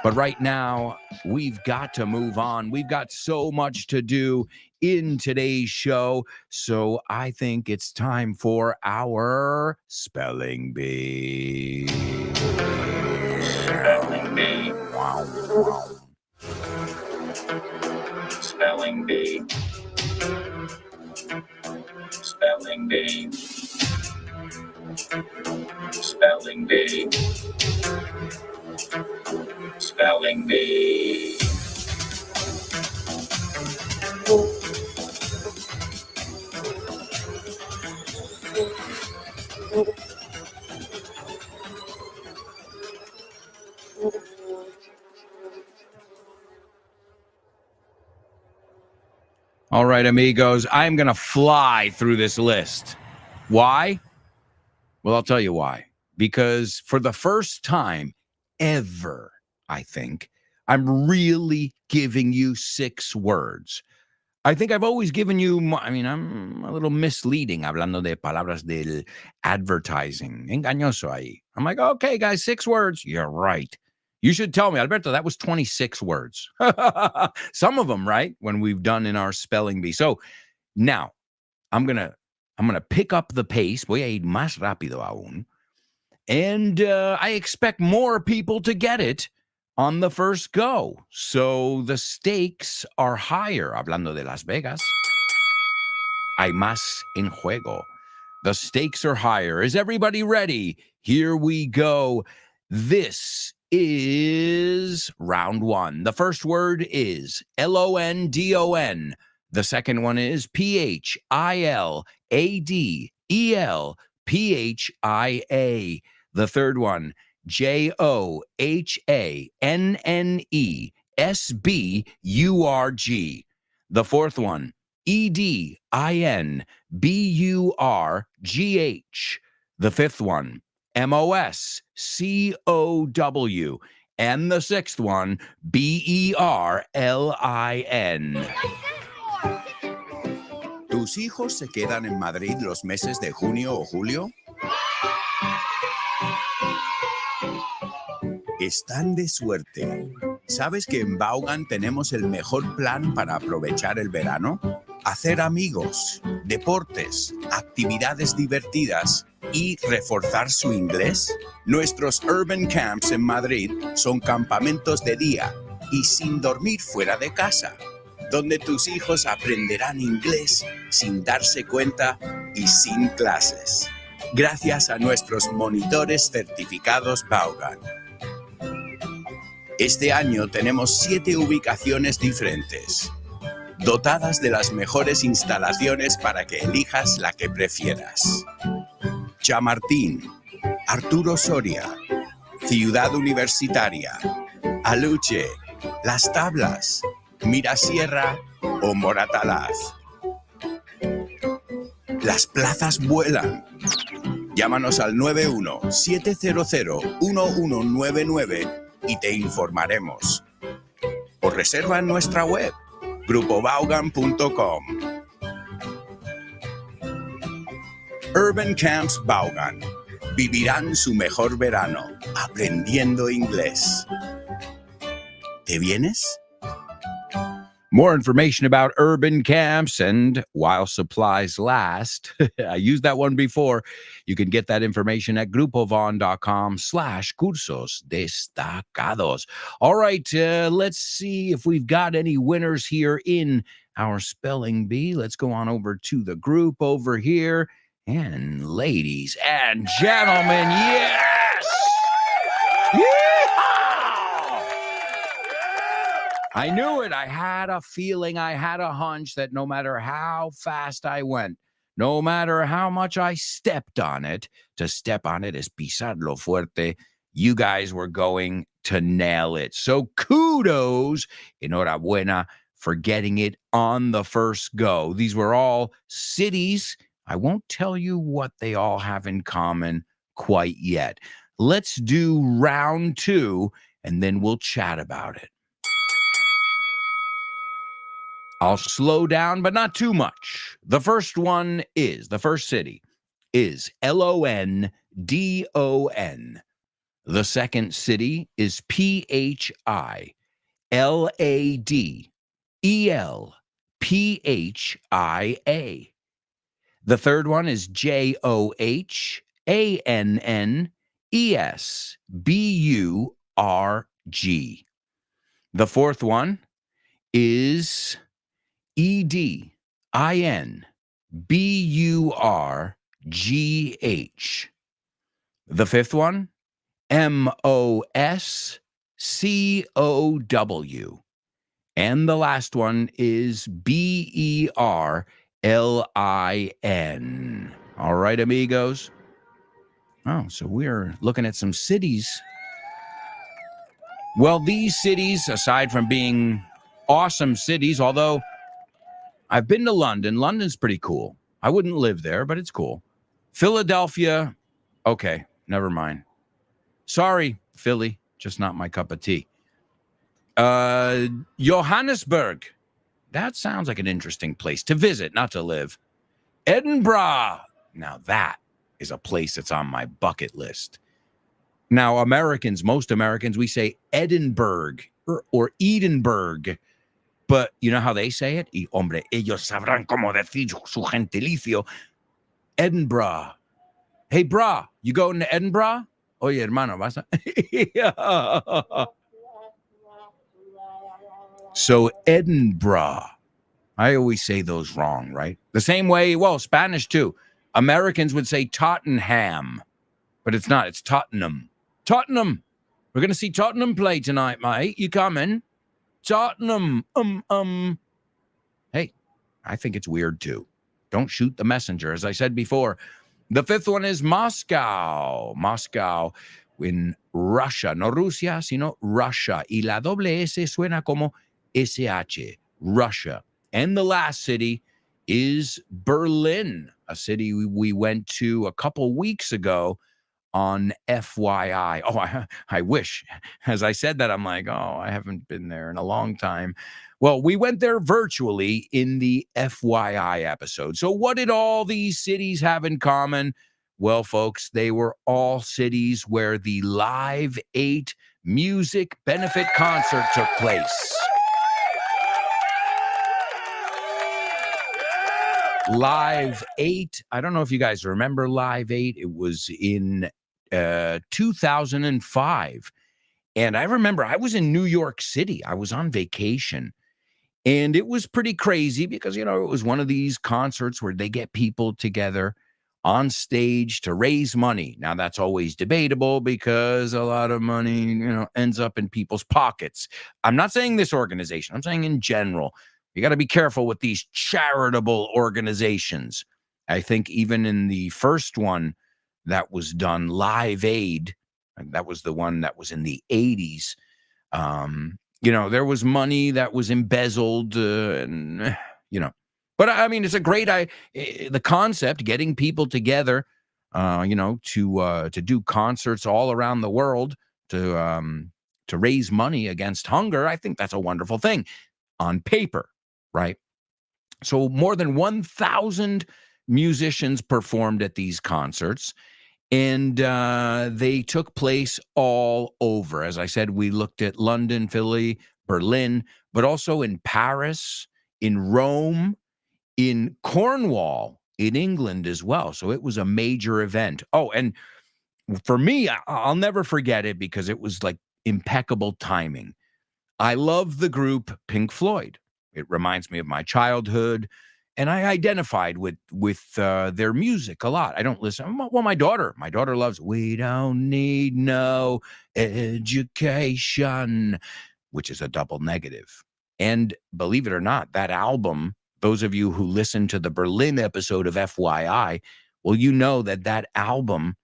But right now, we've got to move on. We've got so much to do in today's show. So I think it's time for our spelling bee. Spelling bee. Wow, wow. Spelling bee. Spelling bee. Spelling bee. Spelling bee. All right, amigos, I'm going to fly through this list. Why? Well, I'll tell you why. Because for the first time ever, I think, I'm really giving you 6 words. I think I've always given you, I'm a little misleading hablando de palabras del advertising. Engañoso ahí. I'm like, okay, guys, 6 words. You're right. You should tell me, Alberto, that was 26 words. Some of them, right? When we've done in our spelling bee. So now I'm gonna pick up the pace. Voy a ir más rápido aún. And I expect more people to get it on the first go. So the stakes are higher. Hablando de Las Vegas. Hay más en juego. The stakes are higher. Is everybody ready? Here we go. This is round 1. The first word is London. The second one is Phildepia. The third one, Johannesburg. The fourth one, Edinburgh. The fifth one, Moscow. And the sixth one, Berlin. ¿Tus hijos se quedan en Madrid los meses de junio o julio? Están de suerte. ¿Sabes que en Vaughan tenemos el mejor plan para aprovechar el verano? Hacer amigos, deportes, actividades divertidas y reforzar su inglés. Nuestros urban camps en Madrid son campamentos de día y sin dormir fuera de casa, donde tus hijos aprenderán inglés sin darse cuenta y sin clases. Gracias a nuestros monitores certificados Vaughan. Este año tenemos 7 ubicaciones diferentes, dotadas de las mejores instalaciones para que elijas la que prefieras. Chamartín, Arturo Soria, Ciudad Universitaria, Aluche, Las Tablas, Mirasierra o Moratalaz. Las plazas vuelan. Llámanos al 91-700-1199 y te informaremos. O reserva en nuestra web, grupovaughan.com. Urban Camps Vaughan. Vivirán su mejor verano aprendiendo inglés. ¿Te vienes? More information about urban camps and while supplies last. I used that one before. You can get that information at grupovon.com/cursos destacados. All right, let's see if we've got any winners here in our spelling bee. Let's go on over to the group over here. And ladies and gentlemen, yes! Yeehaw! I knew it. I had a feeling, I had a hunch that no matter how fast I went, no matter how much I stepped on it, to step on it is pisarlo fuerte, you guys were going to nail it. So kudos, enhorabuena, for getting it on the first go. These were all cities. I won't tell you what they all have in common quite yet. Let's do round 2, and then we'll chat about it. I'll slow down, but not too much. The first city is London. The second city is Philphia. The third one is Johannesburg. The fourth one is Edinburgh. The fifth one, Moscow. And the last one is Berlin. All right, amigos. Oh, so we're looking at some cities. Well, these cities, aside from being awesome cities, although I've been to London. London's pretty cool. I wouldn't live there, but it's cool. Philadelphia, okay, never mind. Sorry, Philly, just not my cup of tea. Johannesburg, that sounds like an interesting place to visit, not to live. Edinburgh, now that is a place that's on my bucket list. Now, most Americans, we say Edinburgh or Edinburgh. But you know how they say it? Y hombre, ellos sabrán cómo decir su gentilicio. Edinburgh. Hey, brah, you going to Edinburgh? Oye, hermano, vas a... So Edinburgh. I always say those wrong, right? The same way, well, Spanish too. Americans would say Tottenham, but it's not. It's Tottenham. Tottenham. We're going to see Tottenham play tonight, mate. You coming? Tottenham. Hey, I think it's weird too. Don't shoot the messenger, as I said before. The fifth one is Moscow. Moscow in Russia. No Rusia, sino Russia. Y la doble S suena como SH. Russia. And the last city is Berlin, a city we went to a couple weeks ago on FYI. Oh, I wish. As I said that, I'm like, oh, I haven't been there in a long time. Well, we went there virtually in the FYI episode. So what did all these cities have in common? Well, folks, they were all cities where the Live 8 music benefit concert took place. Live 8. I don't know if you guys remember Live 8. It was in 2005. And I remember I was in New York City. I was on vacation. And it was pretty crazy because, it was one of these concerts where they get people together on stage to raise money. Now, that's always debatable because a lot of money, ends up in people's pockets. I'm not saying this organization. I'm saying in general. You got to be careful with these charitable organizations. I think even in the first one that was done, Live Aid, that was the one that was in the 80s. There was money that was embezzled but I mean, it's a great, the concept, getting people together, to do concerts all around the world to raise money against hunger. I think that's a wonderful thing on paper. Right. So more than 1,000 musicians performed at these concerts, and they took place all over. As I said, we looked at London, Philly, Berlin, but also in Paris, in Rome, in Cornwall, in England as well. So it was a major event. Oh, and for me, I'll never forget it because it was like impeccable timing. I love the group Pink Floyd. It reminds me of my childhood, and I identified with their music a lot. I don't listen. Well, my daughter loves "We Don't Need No Education," which is a double negative. And believe it or not, that album, those of you who listen to the Berlin episode of FYI, well, you know that album,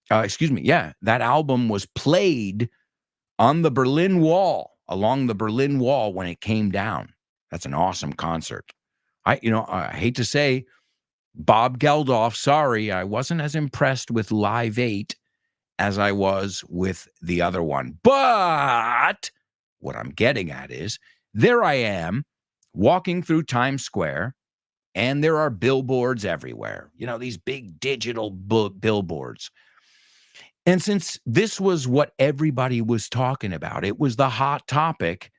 that album was played on the Berlin Wall, along the Berlin Wall when it came down. That's an awesome concert. I hate to say, Bob Geldof, sorry, I wasn't as impressed with Live 8 as I was with the other one. But what I'm getting at is, there I am walking through Times Square, and there are billboards everywhere. These big digital billboards. And since this was what everybody was talking about, it was the hot topic,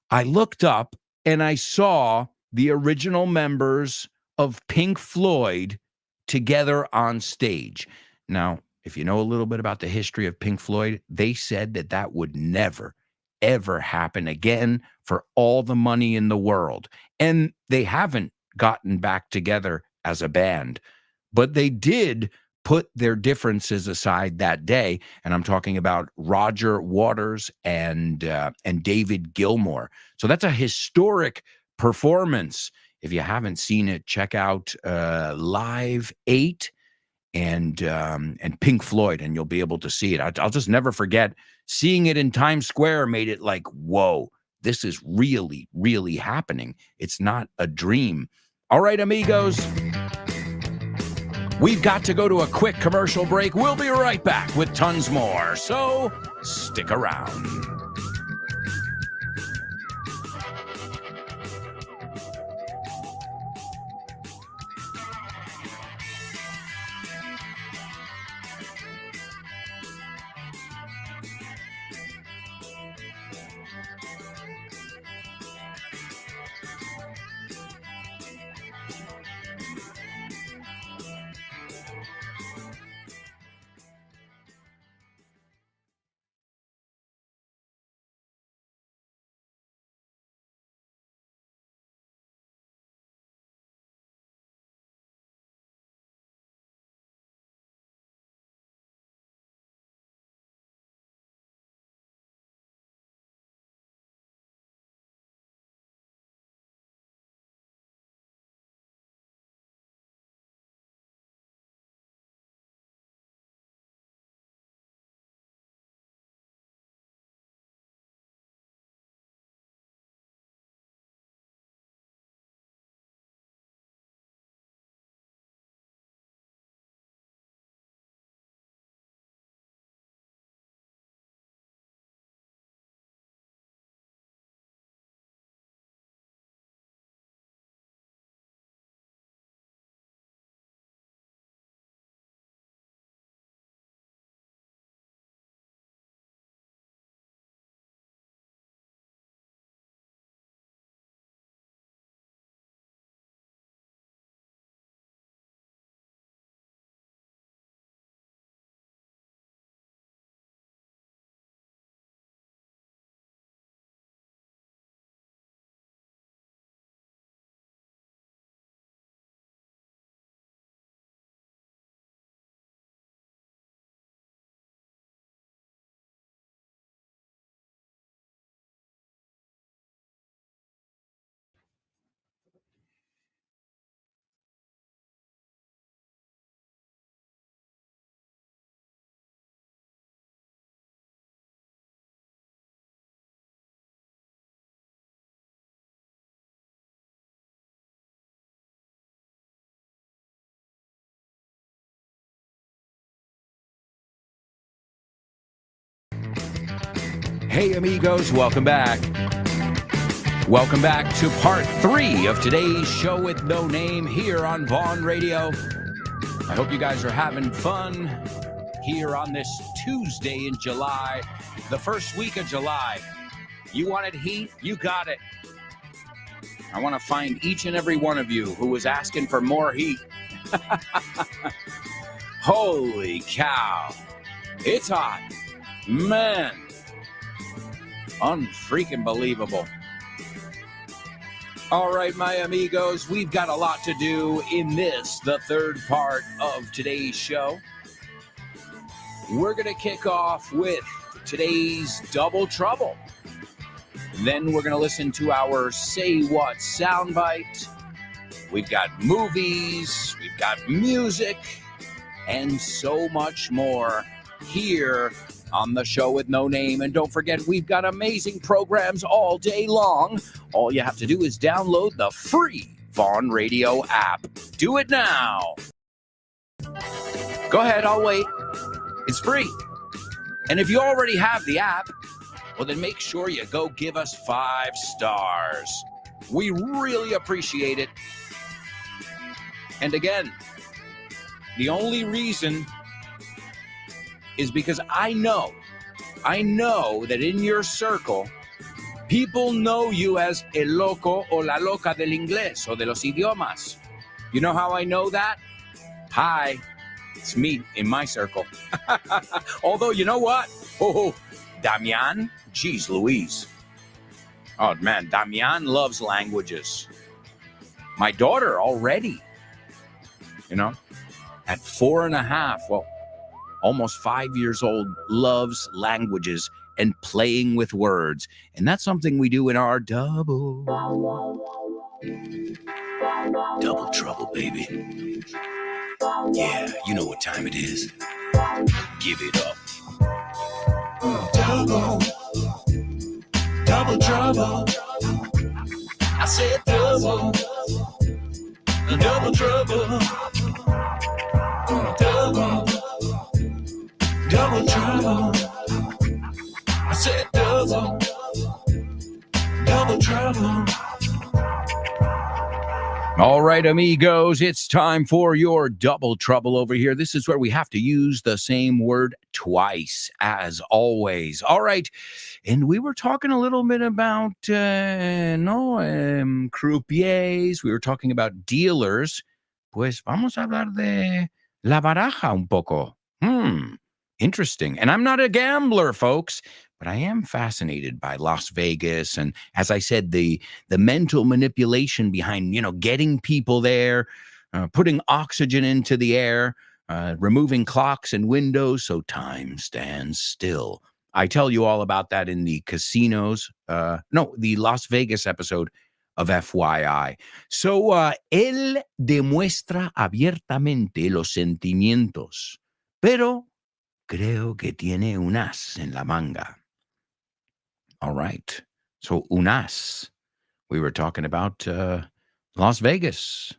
I looked up and I saw the original members of Pink Floyd together on stage. Now, if you know a little bit about the history of Pink Floyd, they said that would never, ever happen again for all the money in the world. And they haven't gotten back together as a band, but they did put their differences aside that day. And I'm talking about Roger Waters and David Gilmour. So that's a historic performance. If you haven't seen it, check out Live 8 and Pink Floyd, and you'll be able to see it. I'll just never forget seeing it in Times Square. Made it like, whoa, this is really, really happening. It's not a dream. All right, amigos. We've got to go to a quick commercial break. We'll be right back with tons more, so stick around. Hey, amigos, welcome back. Welcome back to part 3 of today's show with no name here on Vaughn Radio. I hope you guys are having fun here on this Tuesday in July, the first week of July. You wanted heat? You got it. I want to find each and every one of you who was asking for more heat. Holy cow. It's hot. Man. Unfreaking believable. All right, my amigos, we've got a lot to do in this, the third part of today's show. We're going to kick off with today's Double Trouble. Then we're going to listen to our Say What soundbite. We've got movies, we've got music, and so much more here on the show with no name. And don't forget, we've got amazing programs all day long. All you have to do is download the free Vaughn Radio app. Do it now. Go ahead, I'll wait. It's free. And if you already have the app, well, then make sure you go give us 5 stars. We really appreciate it. And again, the only reason is because I know that in your circle, people know you as el loco o la loca del inglés o de los idiomas. You know how I know that? Hi, it's me in my circle. Although, you know what? Oh, Damian, geez Louise. Oh, man, Damian loves languages. My daughter already, at 4.5, well, almost 5 years old, loves languages and playing with words. And that's something we do in our double trouble, baby. Yeah, you know what time it is. Give it up. Double trouble. I said double trouble. Double trouble. I said double trouble. All right, amigos, it's time for your double trouble over here. This is where we have to use the same word twice, as always. All right, and we were talking a little bit about, croupiers. We were talking about dealers. Pues vamos a hablar de la baraja un poco. Interesting. And I'm not a gambler, folks, but I am fascinated by Las Vegas. And as I said, the mental manipulation behind, getting people there, putting oxygen into the air, removing clocks and windows so time stands still. I tell you all about that in the casinos. The Las Vegas episode of FYI. So, él demuestra abiertamente los sentimientos, pero creo que tiene un as en la manga. All right. So, un as. We were talking about Las Vegas.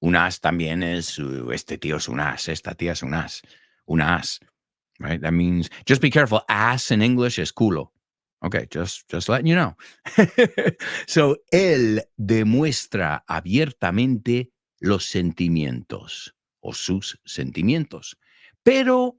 Un as también es, este tío es un as, esta tía es un as. Un as, right? That means, just be careful, ass in English is culo. Okay, just letting you know. So, él demuestra abiertamente los sentimientos, o sus sentimientos, pero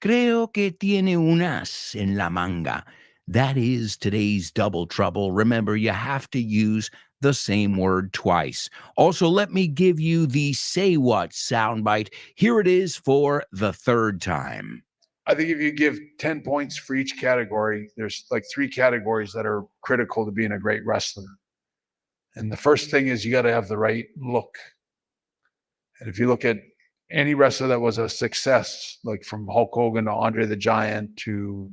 creo que tiene un as en la manga. That is today's double trouble. Remember, you have to use the same word twice. Also, let me give you the Say What soundbite. Here it is for the third time. I think if you give 10 points for each category, there's like 3 categories that are critical to being a great wrestler. And the first thing is you got to have the right look. And if you look at any wrestler that was a success, like from Hulk Hogan to Andre the Giant to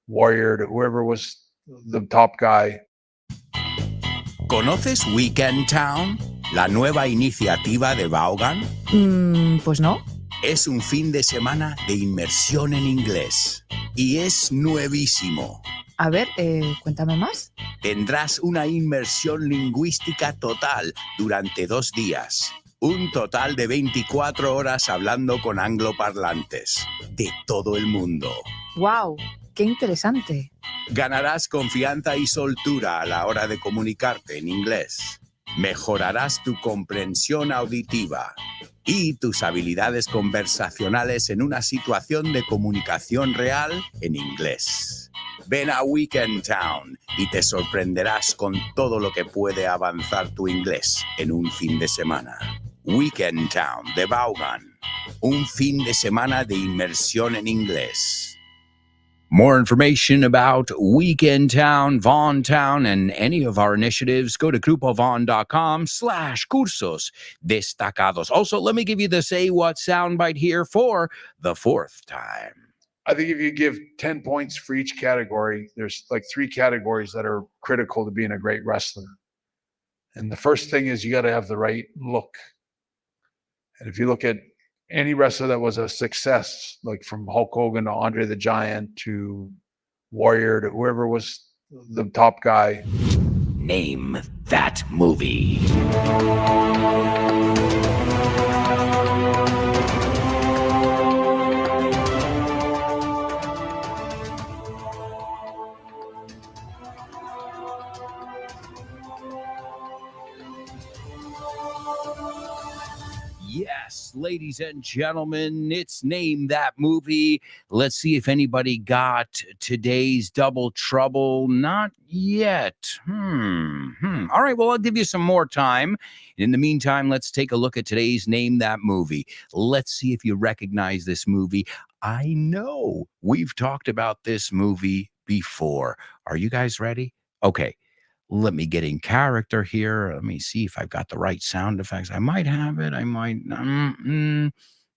Warrior to whoever was the top guy. ¿Conoces Weekend Town? La nueva iniciativa de Vaughan. Pues no. Es un fin de semana de inmersión en inglés y es nuevísimo. A ver, cuéntame más. Tendrás una inmersión lingüística total durante 2 días. Un total de 24 horas hablando con angloparlantes de todo el mundo. ¡Wow! ¡Qué interesante! Ganarás confianza y soltura a la hora de comunicarte en inglés. Mejorarás tu comprensión auditiva y tus habilidades conversacionales en una situación de comunicación real en inglés. Ven a Weekend Town y te sorprenderás con todo lo que puede avanzar tu inglés en un fin de semana. Weekend Town de Vaughan. Un fin de semana de inmersión en inglés. More information about Weekend Town, Vaughan Town, and any of our initiatives, go to grupovaughan.com/cursos destacados. Also, let me give you the Say What soundbite here for the fourth time. I think if you give 10 points for each category, there's like 3 categories that are critical to being a great wrestler. And the first thing is you got to have the right look. And if you look at any wrestler that was a success, like from Hulk Hogan to Andre the Giant to Warrior to whoever was the top guy. Name that movie. Yes, ladies and gentlemen, it's Name That Movie. Let's see if anybody got today's Double Trouble. Not yet. All right, well, I'll give you some more time. In the meantime, let's take a look at today's Name That Movie. Let's see if you recognize this movie. I know we've talked about this movie before. Are you guys ready? Okay. Let me get in character here. Let me see if I've got the right sound effects. I might have it. I might. No.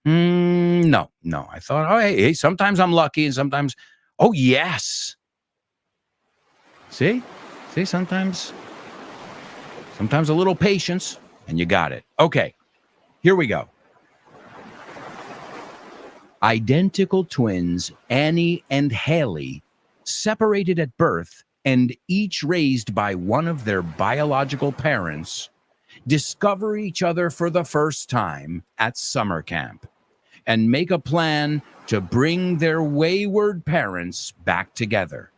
I thought, oh, hey, sometimes I'm lucky and sometimes, oh, yes. See, sometimes a little patience and you got it. Okay, here we go. Identical twins, Annie and Haley, separated at birth and each raised by one of their biological parents, discover each other for the first time at summer camp and make a plan to bring their wayward parents back together.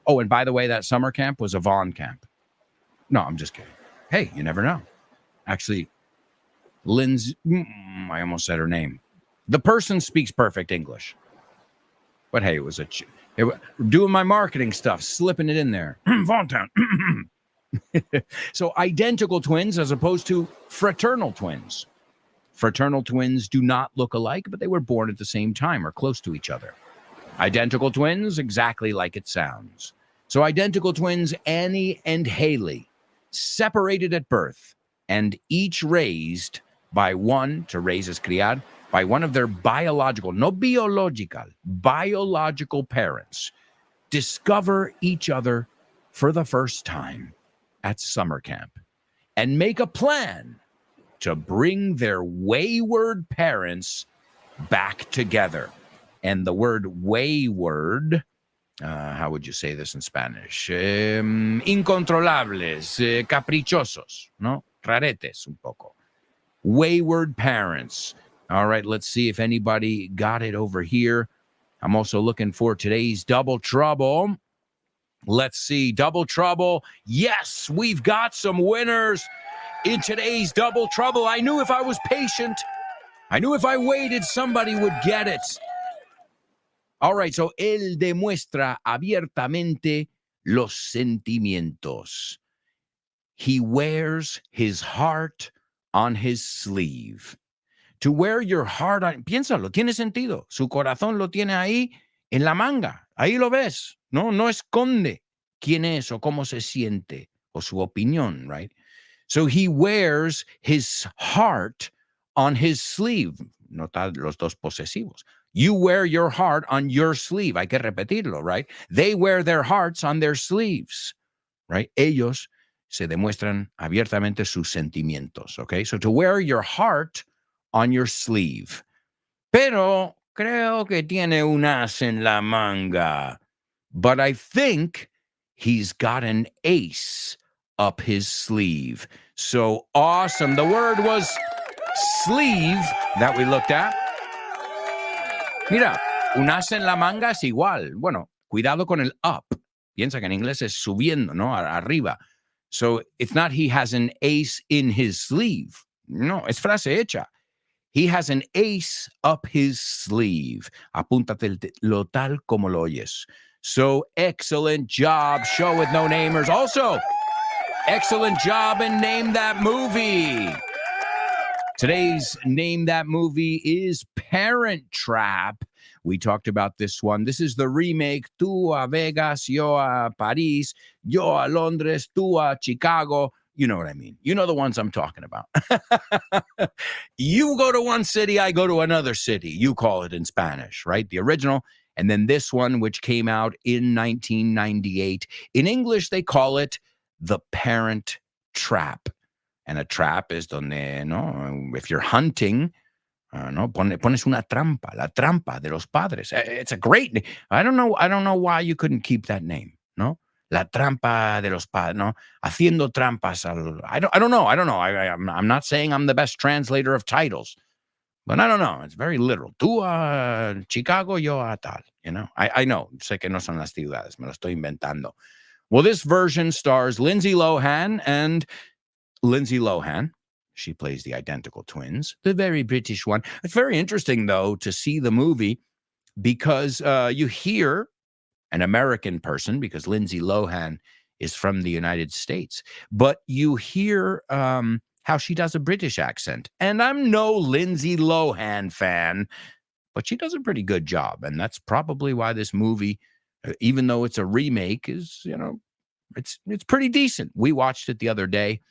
Oh, and by the way, that summer camp was a Vaughan camp. No, I'm just kidding. Hey, you never know. Actually, Lindsay, I almost said her name. The person speaks perfect English. But hey, it was doing my marketing stuff, slipping it in there. Vaughan Town. So identical twins as opposed to fraternal twins. Fraternal twins do not look alike, but they were born at the same time or close to each other. Identical twins, exactly like it sounds. So identical twins, Annie and Haley, separated at birth and each raised by one, to raise as criar, by one of their biological, no biological, biological parents, discover each other for the first time at summer camp and make a plan to bring their wayward parents back together. And the word wayward, how would you say this in Spanish? Incontrolables, caprichosos, ¿no? Raretes un poco. Wayward parents. All right, let's see if anybody got it over here. I'm also looking for today's Double Trouble. Let's see, Double Trouble. Yes, we've got some winners in today's Double Trouble. I knew if I was patient, I knew if I waited, somebody would get it. All right, so él demuestra abiertamente los sentimientos. He wears his heart on his sleeve. To wear your heart on, piénsalo, tiene sentido. Su corazón lo tiene ahí en la manga. Ahí lo ves. No esconde quién es o cómo se siente o su opinión, right? So he wears his heart on his sleeve. Nota los dos posesivos. You wear your heart on your sleeve. Hay que repetirlo, right? They wear their hearts on their sleeves, right? Ellos se demuestran abiertamente sus sentimientos, okay? So to wear your heart on your sleeve. Pero creo que tiene un as en la manga. But I think he's got an ace up his sleeve. So awesome. The word was sleeve that we looked at. Mira, un as en la manga es igual. Bueno, cuidado con el up. Piensa que en inglés es subiendo, ¿no? Arriba. So it's not he has an ace in his sleeve. No, es frase hecha. He has an ace up his sleeve. Apúntatelo tal como lo oyes. So excellent job, show with no namers. Also, excellent job in Name That Movie. Today's Name That Movie is Parent Trap. We talked about this one. This is the remake. Tú a Vegas, yo a Paris, yo a Londres, tú a Chicago. You know what I mean. You know the ones I'm talking about. You go to one city, I go to another city. You call it in Spanish, right? The original. And then this one, which came out in 1998. In English, they call it The Parent Trap. And a trap is donde, no, if you're hunting, no, pones una trampa, la trampa de los padres. It's a great, I don't know why you couldn't keep that name, no? La trampa de los padres, no? Haciendo trampas. I don't know. I'm not saying I'm the best translator of titles, but I don't know. It's very literal. Tú a Chicago, yo a tal, you know? I know. Sé que no son las ciudades. Me lo estoy inventando. Well, this version stars Lindsay Lohan and Lindsay Lohan. She plays the identical twins, the very British one. It's very interesting, though, to see the movie because you hear an American person, because Lindsay Lohan is from the United States, but you hear how she does a British accent. And I'm no Lindsay Lohan fan, but she does a pretty good job. And that's probably why this movie, even though it's a remake, is, you know, it's pretty decent. We watched it the other day.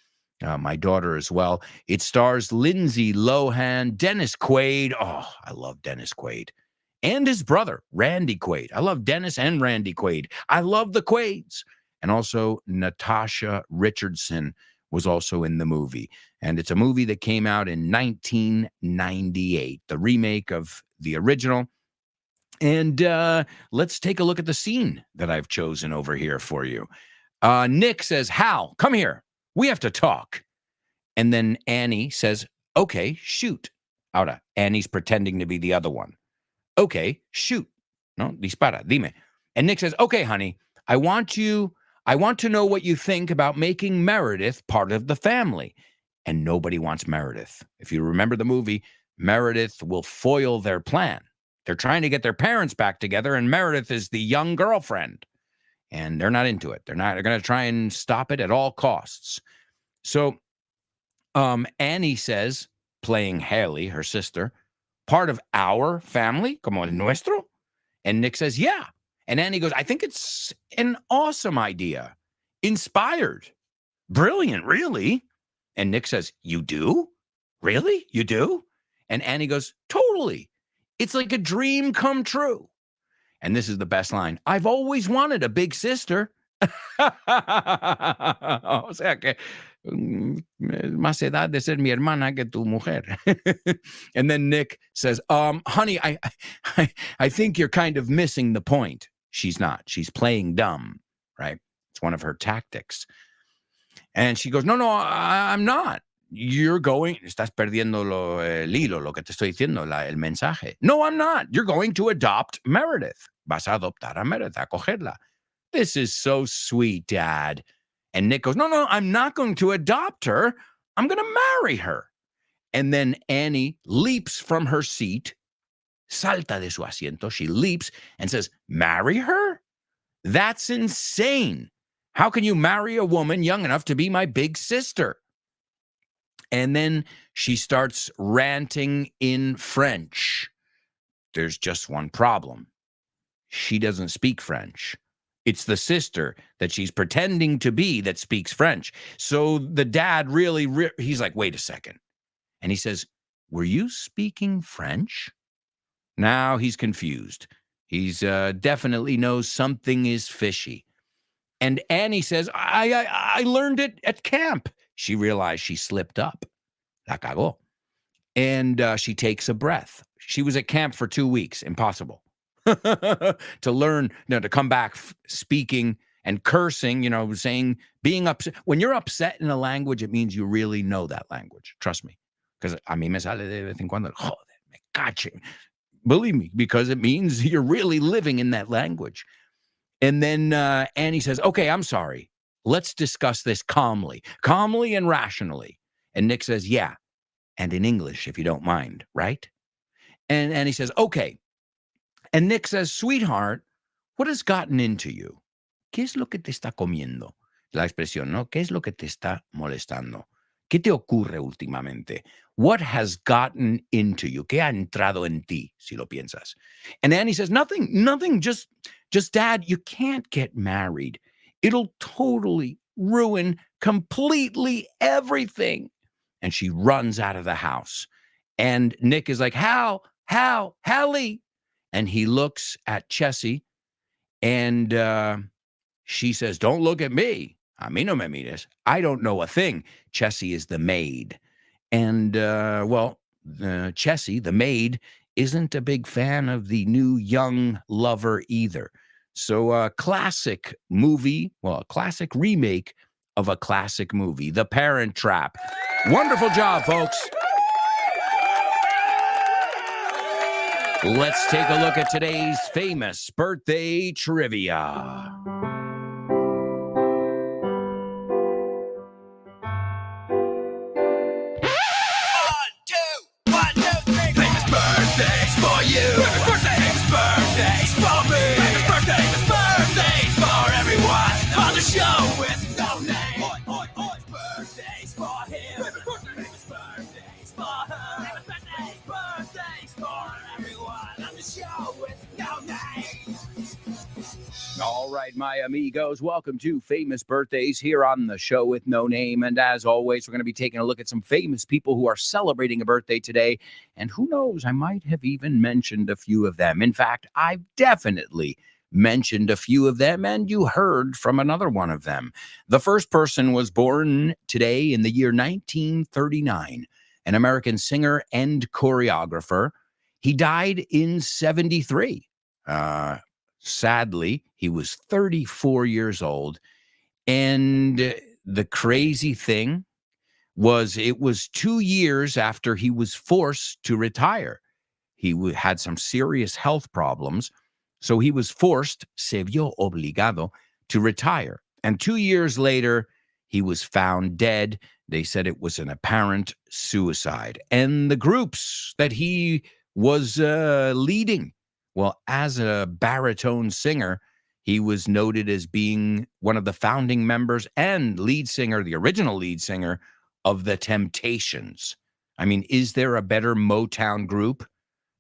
My daughter as well. It stars Lindsay Lohan, Dennis Quaid. Oh, I love Dennis Quaid. And his brother, Randy Quaid. I love Dennis and Randy Quaid. I love the Quaids. And also Natasha Richardson was also in the movie. And it's a movie that came out in 1998, the remake of the original. And let's take a look at the scene that I've chosen over here for you. Nick says, Hal, come here. We have to talk. And then Annie says, okay, shoot. Ahora, Annie's pretending to be the other one. Okay, shoot. No, dispara, dime. And Nick says, okay, honey, I want to know what you think about making Meredith part of the family. And nobody wants Meredith. If you remember the movie, Meredith will foil their plan. They're trying to get their parents back together, and Meredith is the young girlfriend. And they're not into it. They're going to try and stop it at all costs. So Annie says, playing Haley, her sister, part of our family, como el nuestro? And Nick says, yeah. And Annie goes, I think it's an awesome idea. Inspired. Brilliant, really? And Nick says, you do? Really? You do? And Annie goes, totally. It's like a dream come true. And this is the best line. I've always wanted a big sister. O sea que más edad de ser mi hermana que tu mujer. And then Nick says, honey, I think you're kind of missing the point. She's not. She's playing dumb, right? It's one of her tactics. And she goes, no, I'm not. You're going, estás perdiendo el hilo, lo que te estoy diciendo, el mensaje. No, I'm not. You're going to adopt Meredith. Vas a adoptar a Meredith, a cogerla. This is so sweet, Dad. And Nick goes, no, I'm not going to adopt her. I'm going to marry her. And then Annie leaps from her seat, salta de su asiento. She leaps and says, marry her? That's insane. How can you marry a woman young enough to be my big sister? And then she starts ranting in French. There's just one problem. She doesn't speak French. It's the sister that she's pretending to be that speaks French. So the dad really, he's like, wait a second. And he says, were you speaking French? Now he's confused. He's definitely knows something is fishy. And Annie says, I learned it at camp. She realized she slipped up. La cagó. And she takes a breath. She was at camp for 2 weeks. Impossible. To learn, to come back speaking and cursing, saying, being upset. When you're upset in a language, it means you really know that language. Trust me. Because a mí me sale de vez en cuando, joder, me cache. Believe me, because it means you're really living in that language. And then Annie says, okay, I'm sorry. Let's discuss this calmly and rationally. And Nick says, yeah. And in English, if you don't mind, right? And he says, okay. And Nick says, sweetheart, What has gotten into you? ¿Qué es lo que te está comiendo? La expresión, ¿no? ¿Qué es lo que te está molestando? ¿Qué te ocurre últimamente? What has gotten into you? ¿Qué ha entrado en ti, si lo piensas? And Annie says, nothing, just Dad, you can't get married. It'll totally ruin completely everything. And she runs out of the house. And Nick is like, Hallie. And he looks at Chessie, and she says, don't look at me. A mí no me mires. I don't know a thing. Chessie is the maid. And, Chessie, the maid, isn't a big fan of the new young lover either. So a classic movie, a classic remake of a classic movie, The Parent Trap. Wonderful job, folks. Let's take a look at today's famous birthday trivia. All right, my amigos, welcome to Famous Birthdays here on the show with no name. And as always, we're going to be taking a look at some famous people who are celebrating a birthday today. And who knows, I might have even mentioned a few of them. In fact, I've definitely mentioned a few of them, and you heard from another one of them. The first person was born today in the year 1939, an American singer and choreographer. He died in 73. Sadly, he was 34 years old. And the crazy thing was it was 2 years after he was forced to retire. He had some serious health problems. So he was forced, se vio obligado, to retire. And 2 years later, he was found dead. They said it was an apparent suicide. And the groups that he was leading, well, as a baritone singer, he was noted as being one of the founding members and lead singer, the original lead singer of The Temptations. I mean, is there a better Motown group?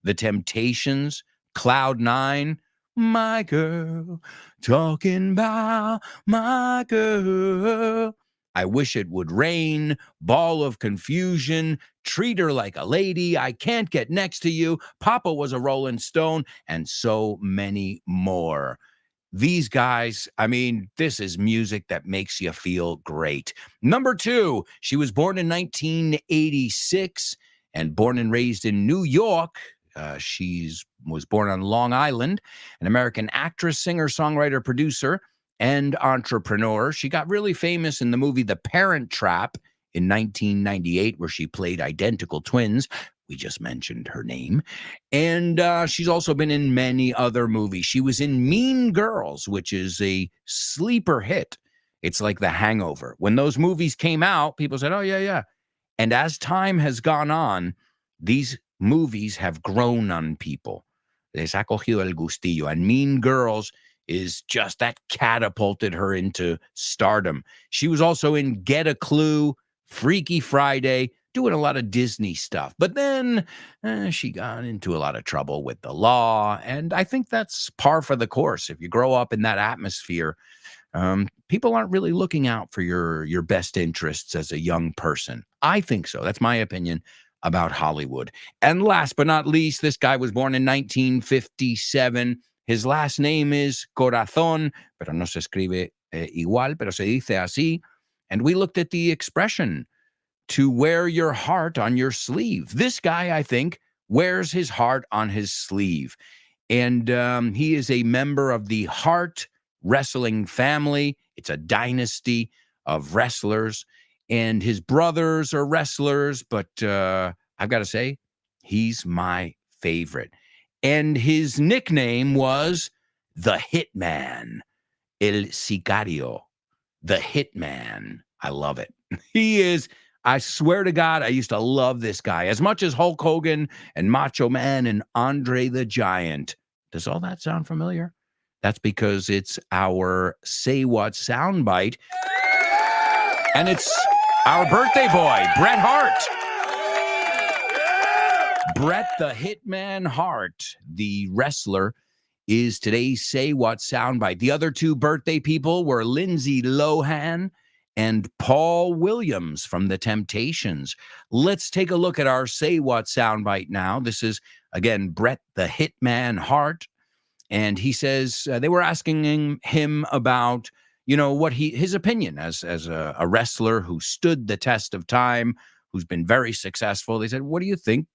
The Temptations, Cloud Nine, my girl, talking about my girl. I wish it would rain, ball of confusion, treat her like a lady, I can't get next to you, Papa was a Rolling Stone, and so many more. These guys, I mean, this is music that makes you feel great. Number 2, she was born in 1986 and born and raised in New York. She was born on Long Island, an American actress, singer, songwriter, producer, and entrepreneur. She got really famous in the movie The Parent Trap in 1998, where she played identical twins. We just mentioned her name. And she's also been in many other movies. She was in Mean Girls, which is a sleeper hit. It's like The Hangover. When those movies came out, people said, oh, yeah. And as time has gone on, these movies have grown on people. Les ha cogido el gustillo. And Mean Girls is just, that catapulted her into stardom. She was also in Get a Clue, Freaky Friday, doing a lot of Disney stuff. But then she got into a lot of trouble with the law. And I think that's par for the course. If you grow up in that atmosphere, people aren't really looking out for your best interests as a young person. I think so. That's my opinion about Hollywood. And last but not least, this guy was born in 1957. His last name is Corazón, pero no se escribe igual, pero se dice así. And we looked at the expression, to wear your heart on your sleeve. This guy, I think, wears his heart on his sleeve. And he is a member of the Hart wrestling family. It's a dynasty of wrestlers. And his brothers are wrestlers, but I've got to say, he's my favorite. And his nickname was the Hitman, El Sicario, the Hitman. I love it. He is, I swear to God, I used to love this guy as much as Hulk Hogan and Macho Man and Andre the Giant. Does all that sound familiar? That's because it's our Say What soundbite. And it's our birthday boy, Bret Hart. Bret the Hitman Hart, the wrestler, is today's Say What soundbite. The other two birthday people were Lindsay Lohan and Paul Williams from The Temptations. Let's take a look at our Say What soundbite now. This is, again, Bret the Hitman Hart. And he says they were asking him about, what his opinion as a wrestler who stood the test of time, who's been very successful. They said, what do you think,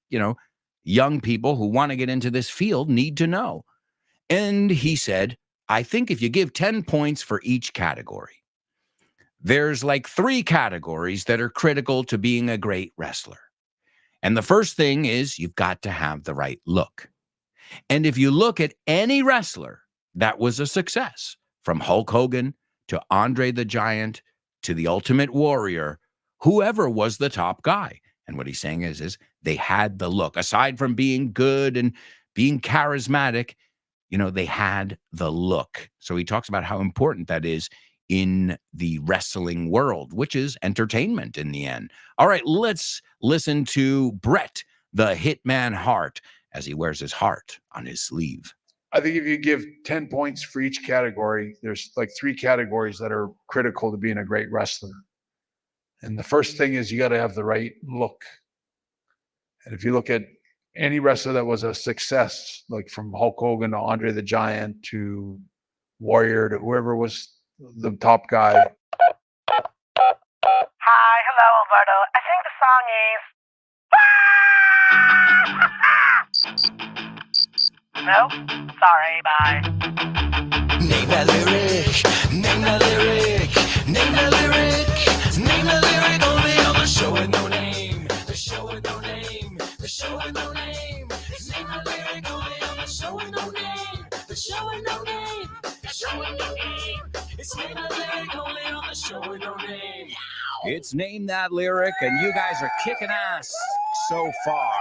young people who want to get into this field need to know? And he said, I think if you give 10 points for each category, there's like 3 categories that are critical to being a great wrestler. And the first thing is you've got to have the right look. And if you look at any wrestler that was a success, from Hulk Hogan to Andre the Giant to the Ultimate Warrior, whoever was the top guy. And what he's saying is they had the look. Aside from being good and being charismatic, they had the look. So he talks about how important that is in the wrestling world, which is entertainment in the end. All right, let's listen to Bret the Hitman Hart as he wears his heart on his sleeve. I think if you give 10 points for each category, there's like 3 categories that are critical to being a great wrestler. And the first thing is you got to have the right look. And if you look at any wrestler that was a success, like from Hulk Hogan to Andre the Giant to Warrior to whoever was the top guy. Hi, hello, Alberto. I think the song is. No? Sorry, bye. Name that lyric, name that lyric, name that lyric, name that lyric, only on the show with no name, the show with no name, the show with no name, name that lyric, only on the show with no name, the show with no name, the show with no name, it's name that lyric, only on the show with no name. It's Name That Lyric, and you guys are kicking ass so far.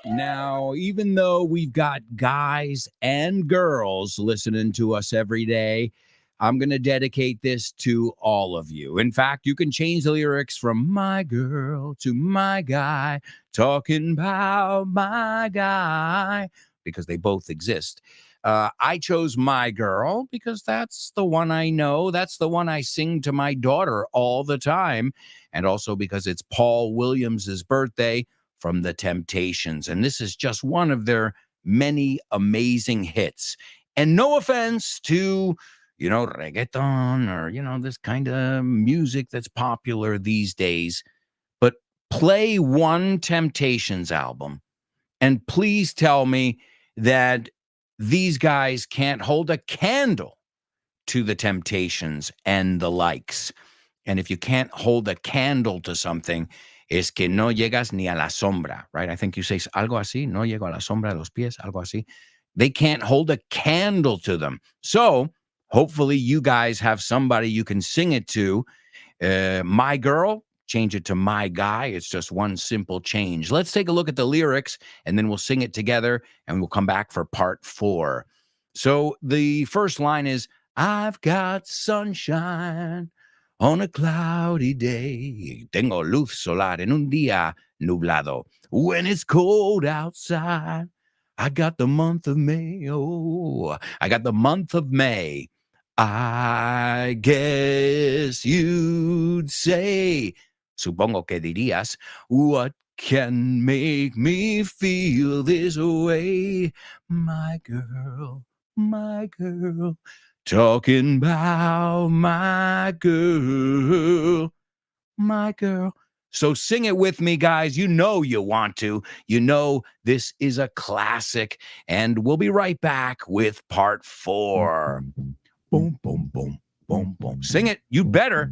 Now, even though we've got guys and girls listening to us every day, I'm going to dedicate this to all of you. In fact, you can change the lyrics from my girl to my guy, talking about my guy, because they both exist. I chose My Girl because that's the one I know. That's the one I sing to my daughter all the time. And also because it's Paul Williams' birthday from The Temptations. And this is just one of their many amazing hits. And no offense to, reggaeton or, this kind of music that's popular these days, but play one Temptations album and please tell me that these guys can't hold a candle to the Temptations and the likes. And if you can't hold a candle to something, es que no llegas ni a la sombra, right? I think you say algo así, no llego a la sombra de los pies, algo así. They can't hold a candle to them. So hopefully you guys have somebody you can sing it to. My Girl, change it to My Guy. It's just one simple change. Let's take a look at the lyrics, and then we'll sing it together, and we'll come back for part 4. So the first line is, I've got sunshine on a cloudy day. Tengo luz solar en un día nublado. When it's cold outside, I got the month of May. Oh, I got the month of May. I guess you'd say, supongo que dirías, what can make me feel this way? My girl, talking about my girl, my girl. So sing it with me, guys. You know you want to. You know this is a classic. And we'll be right back with part 4. Boom, boom, boom, boom, boom. Sing it. You better.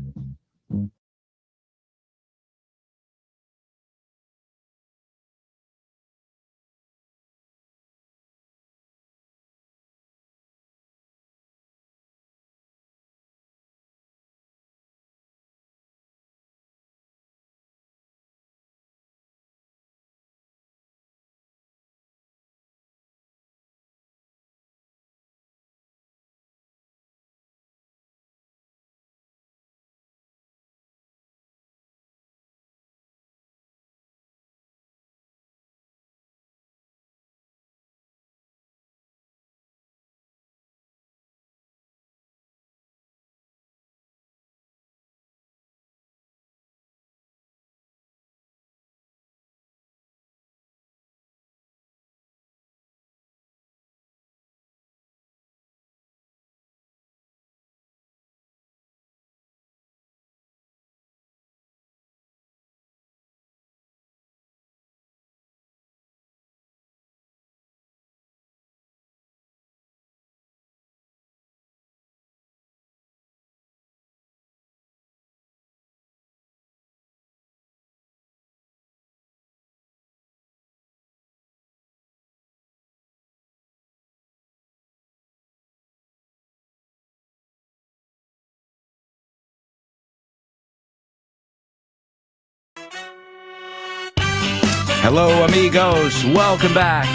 Hello, amigos. Welcome back.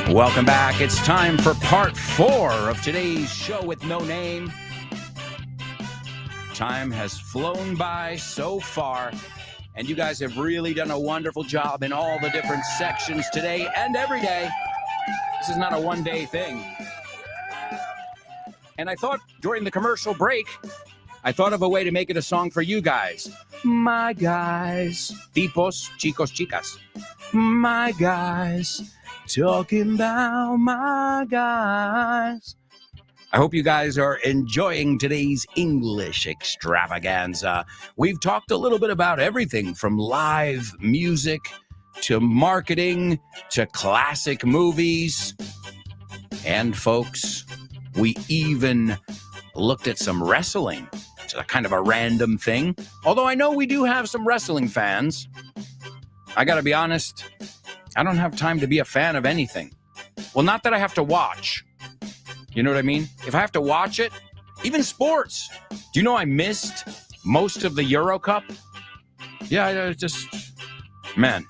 Welcome back. It's time for part 4 of today's show with no name. Time has flown by so far, and you guys have really done a wonderful job in all the different sections today and every day. This is not a one-day thing. And I thought during the commercial break, I thought of a way to make it a song for you guys. My guys. Tipos, chicos, chicas. My guys. Talking about my guys. I hope you guys are enjoying today's English extravaganza. We've talked a little bit about everything from live music to marketing to classic movies. And folks, we even looked at some wrestling. It's a kind of a random thing. Although I know we do have some wrestling fans. I gotta be honest, I don't have time to be a fan of anything. Well, not that I have to watch. You know what I mean? If I have to watch it, even sports. Do you know I missed most of the Euro Cup? Yeah, I just, man,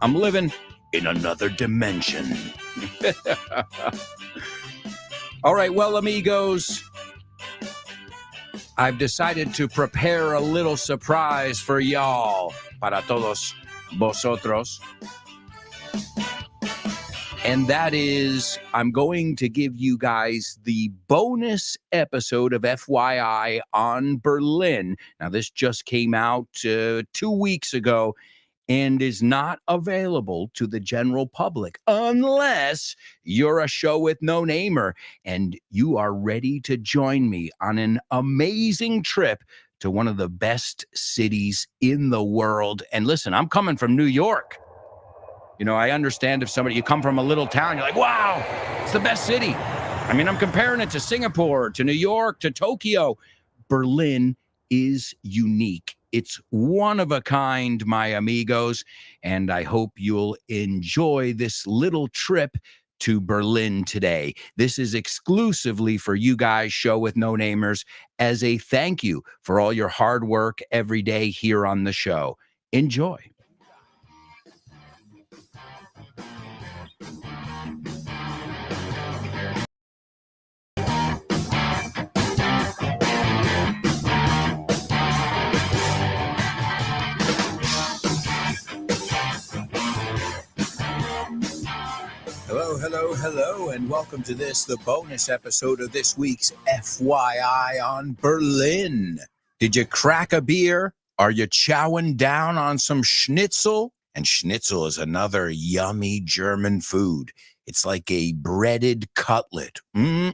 I'm living in another dimension. All right, well, amigos, I've decided to prepare a little surprise for y'all, para todos vosotros. And that is, I'm going to give you guys the bonus episode of FYI on Berlin. Now, this just came out 2 weeks ago and is not available to the general public unless you're a show with no namer and you are ready to join me on an amazing trip to one of the best cities in the world. And listen, I'm coming from New York. You know, I understand if you come from a little town, you're like, wow, it's the best city. I mean, I'm comparing it to Singapore, to New York, to Tokyo. Berlin is unique. It's one of a kind, my amigos, and I hope you'll enjoy this little trip to Berlin today. This is exclusively for you guys, Show with No Namers, as a thank you for all your hard work every day here on the show. Enjoy. Hello, and welcome to the bonus episode of this week's FYI on Berlin. Did you crack a beer? Are you chowing down on some schnitzel? And schnitzel is another yummy German food. It's like a breaded cutlet. And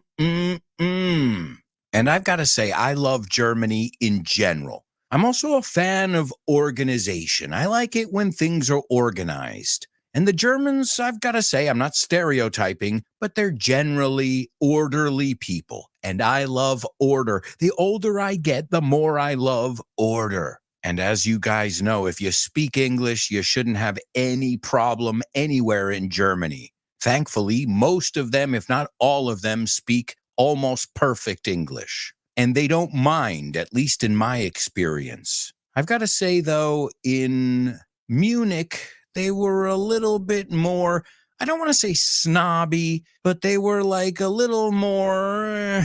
I've got to say, I love Germany in general. I'm also a fan of organization. I like it when things are organized. And the Germans, I've got to say, I'm not stereotyping, but they're generally orderly people. And I love order. The older I get, the more I love order. And as you guys know, if you speak English, you shouldn't have any problem anywhere in Germany. Thankfully, most of them, if not all of them, speak almost perfect English. And they don't mind, at least in my experience. I've got to say, though, in Munich, they were a little bit more, I don't want to say snobby, but they were like a little more,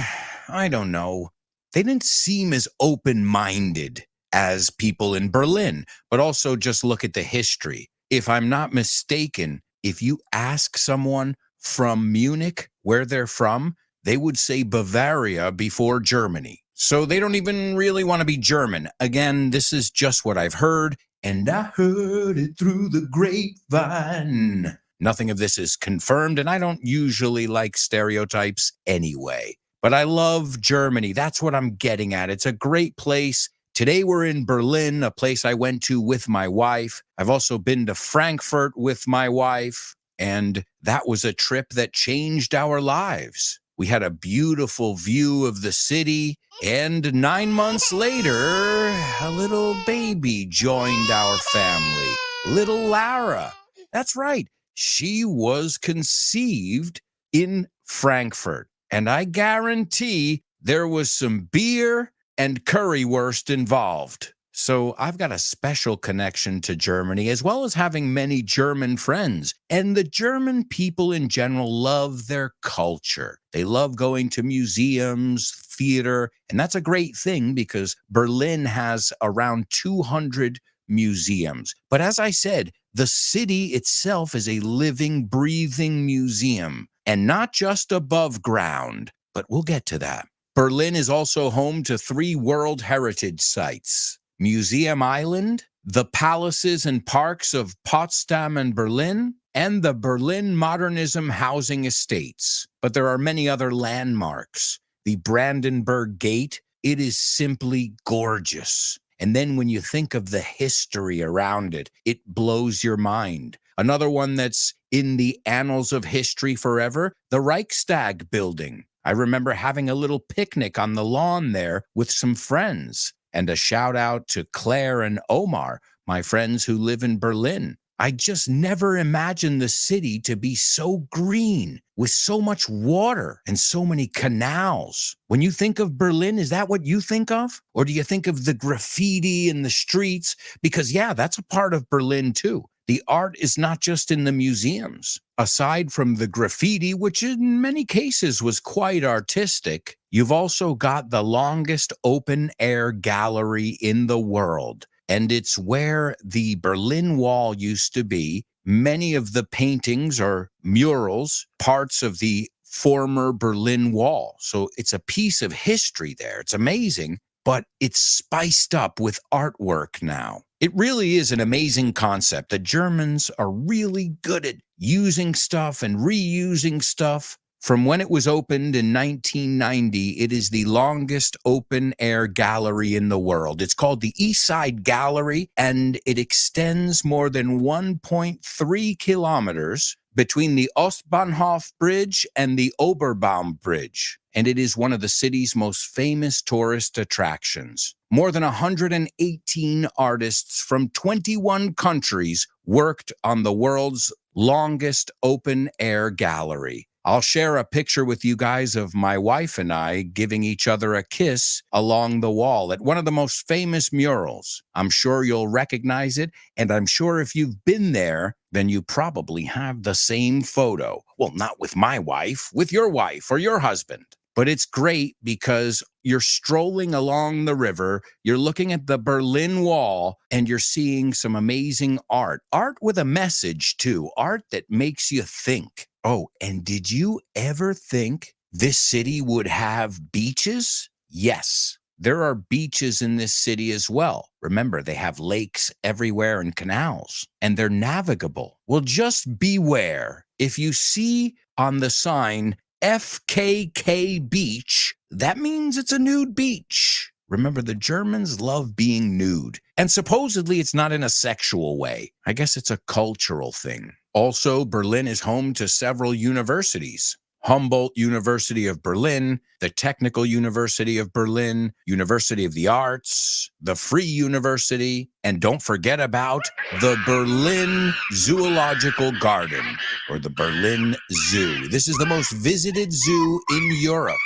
I don't know. They didn't seem as open-minded as people in Berlin, but also just look at the history. If I'm not mistaken, if you ask someone from Munich where they're from, they would say Bavaria before Germany. So they don't even really want to be German. Again, this is just what I've heard. And I heard it through the grapevine. Nothing of this is confirmed, and I don't usually like stereotypes anyway. But I love Germany. That's what I'm getting at. It's a great place. Today we're in Berlin, a place I went to with my wife. I've also been to Frankfurt with my wife, and that was a trip that changed our lives. We had a beautiful view of the city, and 9 months later, a little baby joined our family, little Lara. That's right, she was conceived in Frankfurt, and I guarantee there was some beer and currywurst involved. So I've got a special connection to Germany, as well as having many German friends. And the German people in general love their culture. They love going to museums, theater, and that's a great thing because Berlin has around 200 museums. But as I said, the city itself is a living, breathing museum, and not just above ground. But we'll get to that. Berlin is also home to 3 World Heritage Sites: Museum Island, the palaces and parks of Potsdam and Berlin, and the Berlin Modernism Housing Estates. But there are many other landmarks. The Brandenburg Gate, it is simply gorgeous. And then when you think of the history around it, it blows your mind. Another one that's in the annals of history forever, the Reichstag building. I remember having a little picnic on the lawn there with some friends. And a shout out to Claire and Omar, my friends who live in Berlin. I just never imagined the city to be so green, with so much water and so many canals. When you think of Berlin, is that what you think of? Or do you think of the graffiti in the streets? Because yeah, that's a part of Berlin too. The art is not just in the museums. Aside from the graffiti, which in many cases was quite artistic, you've also got the longest open-air gallery in the world. And it's where the Berlin Wall used to be. Many of the paintings are murals, parts of the former Berlin Wall. So it's a piece of history there. It's amazing, but it's spiced up with artwork now. It really is an amazing concept. The Germans are really good at using stuff and reusing stuff. From when it was opened in 1990, it is the longest open-air gallery in the world. It's called the East Side Gallery, and it extends more than 1.3 kilometers between the Ostbahnhof Bridge and the Oberbaum Bridge, and it is one of the city's most famous tourist attractions. More than 118 artists from 21 countries worked on the world's longest open-air gallery. I'll share a picture with you guys of my wife and I giving each other a kiss along the wall at one of the most famous murals. I'm sure you'll recognize it, and I'm sure if you've been there, then you probably have the same photo. Well, not with my wife, with your wife or your husband. But it's great because you're strolling along the river, you're looking at the Berlin Wall, and you're seeing some amazing art. Art with a message, too. Art that makes you think. Oh, and did you ever think this city would have beaches? Yes, there are beaches in this city as well. Remember, they have lakes everywhere and canals, and they're navigable. Well, just beware. If you see on the sign FKK Beach, that means it's a nude beach. Remember, the Germans love being nude. And supposedly it's not in a sexual way. I guess it's a cultural thing. Also, Berlin is home to several universities. Humboldt University of Berlin, the Technical University of Berlin, University of the Arts, the Free University, and don't forget about the Berlin Zoological Garden, or the Berlin Zoo. This is the most visited zoo in Europe.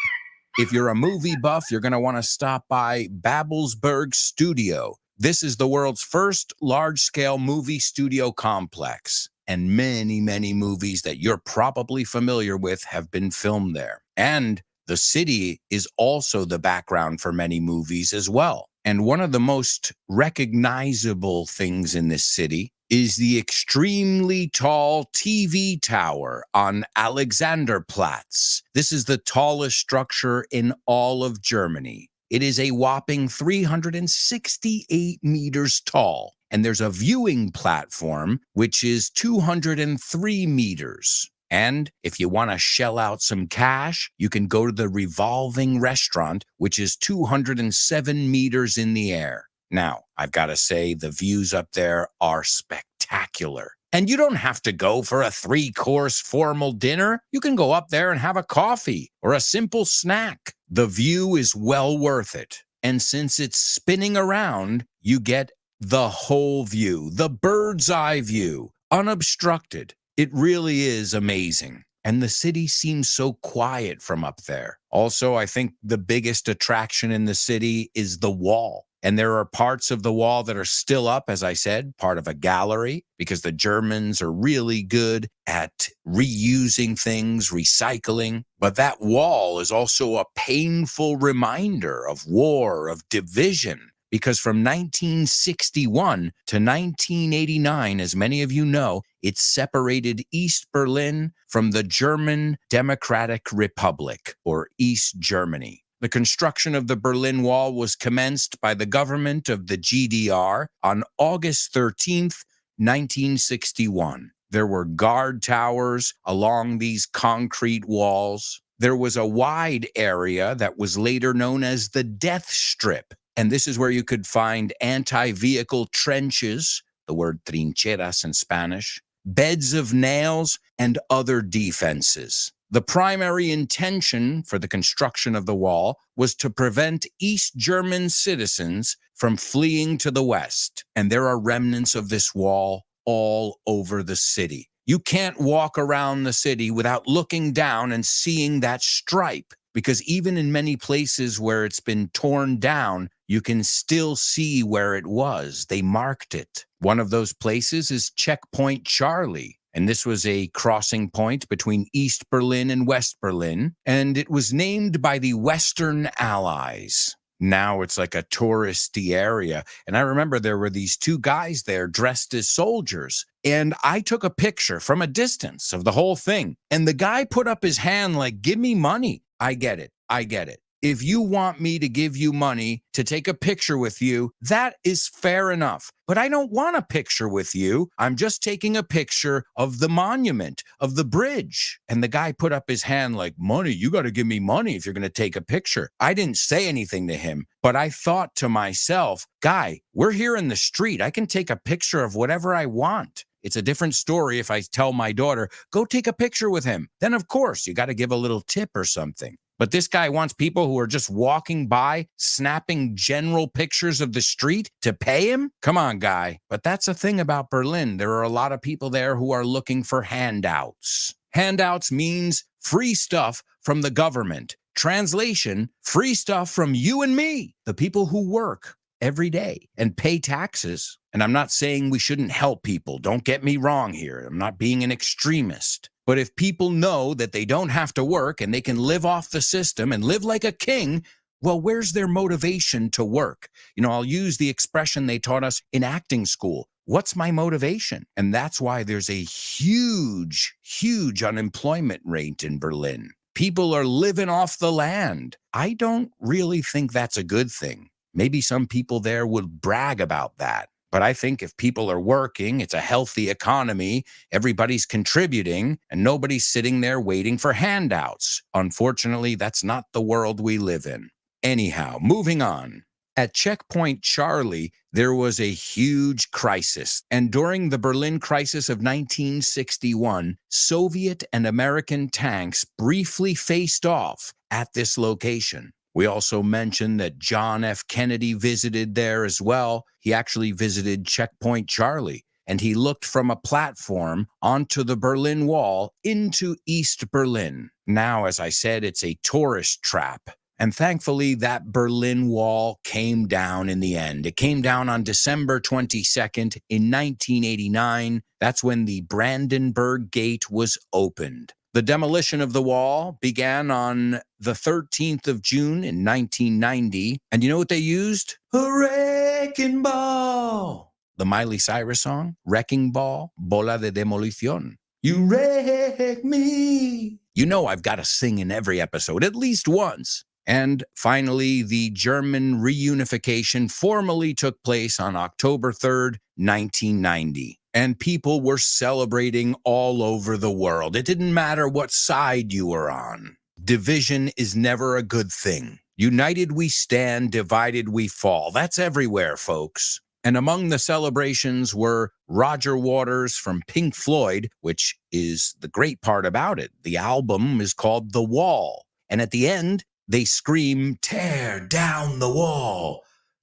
If you're a movie buff, you're going to want to stop by Babelsberg Studio. This is the world's first large-scale movie studio complex. And many, many movies that you're probably familiar with have been filmed there. And the city is also the background for many movies as well. And one of the most recognizable things in this city is the extremely tall TV tower on Alexanderplatz. This is the tallest structure in all of Germany. It is a whopping 368 meters tall. And there's a viewing platform, which is 203 meters. And if you want to shell out some cash, you can go to the revolving restaurant, which is 207 meters in the air. Now, I've got to say, the views up there are spectacular. And you don't have to go for a 3-course formal dinner. You can go up there and have a coffee or a simple snack. The view is well worth it. And since it's spinning around, you get the whole view, the bird's eye view, unobstructed. It really is amazing. And the city seems so quiet from up there. Also, I think the biggest attraction in the city is the wall. And there are parts of the wall that are still up, as I said, part of a gallery, because the Germans are really good at reusing things, recycling. But that wall is also a painful reminder of war, of division, because from 1961 to 1989, as many of you know, it separated East Berlin from the German Democratic Republic, or East Germany. The construction of the Berlin Wall was commenced by the government of the GDR on August 13th, 1961. There were guard towers along these concrete walls. There was a wide area that was later known as the Death Strip, and this is where you could find anti-vehicle trenches, the word trincheras in Spanish, beds of nails, and other defenses. The primary intention for the construction of the wall was to prevent East German citizens from fleeing to the west, and there are remnants of this wall all over the city. You can't walk around the city without looking down and seeing that stripe, because even in many places where it's been torn down, you can still see where it was. They marked it. One of those places is Checkpoint Charlie. And this was a crossing point between East Berlin and West Berlin, and it was named by the Western Allies. Now it's like a touristy area. And I remember there were these two guys there dressed as soldiers. And I took a picture from a distance of the whole thing. And the guy put up his hand like, give me money. I get it. I get it. If you want me to give you money to take a picture with you, that is fair enough. But I don't want a picture with you. I'm just taking a picture of the monument, of the bridge. And the guy put up his hand like, money, you got to give me money if you're going to take a picture. I didn't say anything to him, but I thought to myself, guy, we're here in the street. I can take a picture of whatever I want. It's a different story if I tell my daughter, go take a picture with him. Then, of course, you got to give a little tip or something. But this guy wants people who are just walking by, snapping general pictures of the street to pay him? Come on, guy. But that's the thing about Berlin. There are a lot of people there who are looking for handouts. Handouts means free stuff from the government. Translation, free stuff from you and me, the people who work every day and pay taxes. And I'm not saying we shouldn't help people. Don't get me wrong here. I'm not being an extremist. But if people know that they don't have to work and they can live off the system and live like a king, well, where's their motivation to work? You know, I'll use the expression they taught us in acting school. What's my motivation? And that's why there's a huge, huge unemployment rate in Berlin. People are living off the land. I don't really think that's a good thing. Maybe some people there would brag about that. But I think if people are working, it's a healthy economy, everybody's contributing, and nobody's sitting there waiting for handouts. Unfortunately, that's not the world we live in. Anyhow, moving on. At Checkpoint Charlie, there was a huge crisis. And during the Berlin crisis of 1961, Soviet and American tanks briefly faced off at this location. We also mentioned that John F. Kennedy visited there as well. He actually visited Checkpoint Charlie, and he looked from a platform onto the Berlin Wall into East Berlin. Now, as I said, it's a tourist trap. And thankfully, that Berlin Wall came down in the end. It came down on December 22nd in 1989. That's when the Brandenburg Gate was opened. The demolition of the wall began on the 13th of June in 1990. And you know what they used? A wrecking ball. The Miley Cyrus song, Wrecking Ball, Bola de Demolición. You wreck me. You know I've got to sing in every episode, at least once. And finally, the German reunification formally took place on October 3rd, 1990. And people were celebrating all over the world. It didn't matter what side you were on. Division is never a good thing. United we stand, divided we fall. That's everywhere, folks. And among the celebrations were Roger Waters from Pink Floyd, which is the great part about it. The album is called The Wall. And at the end, they scream, tear down the wall,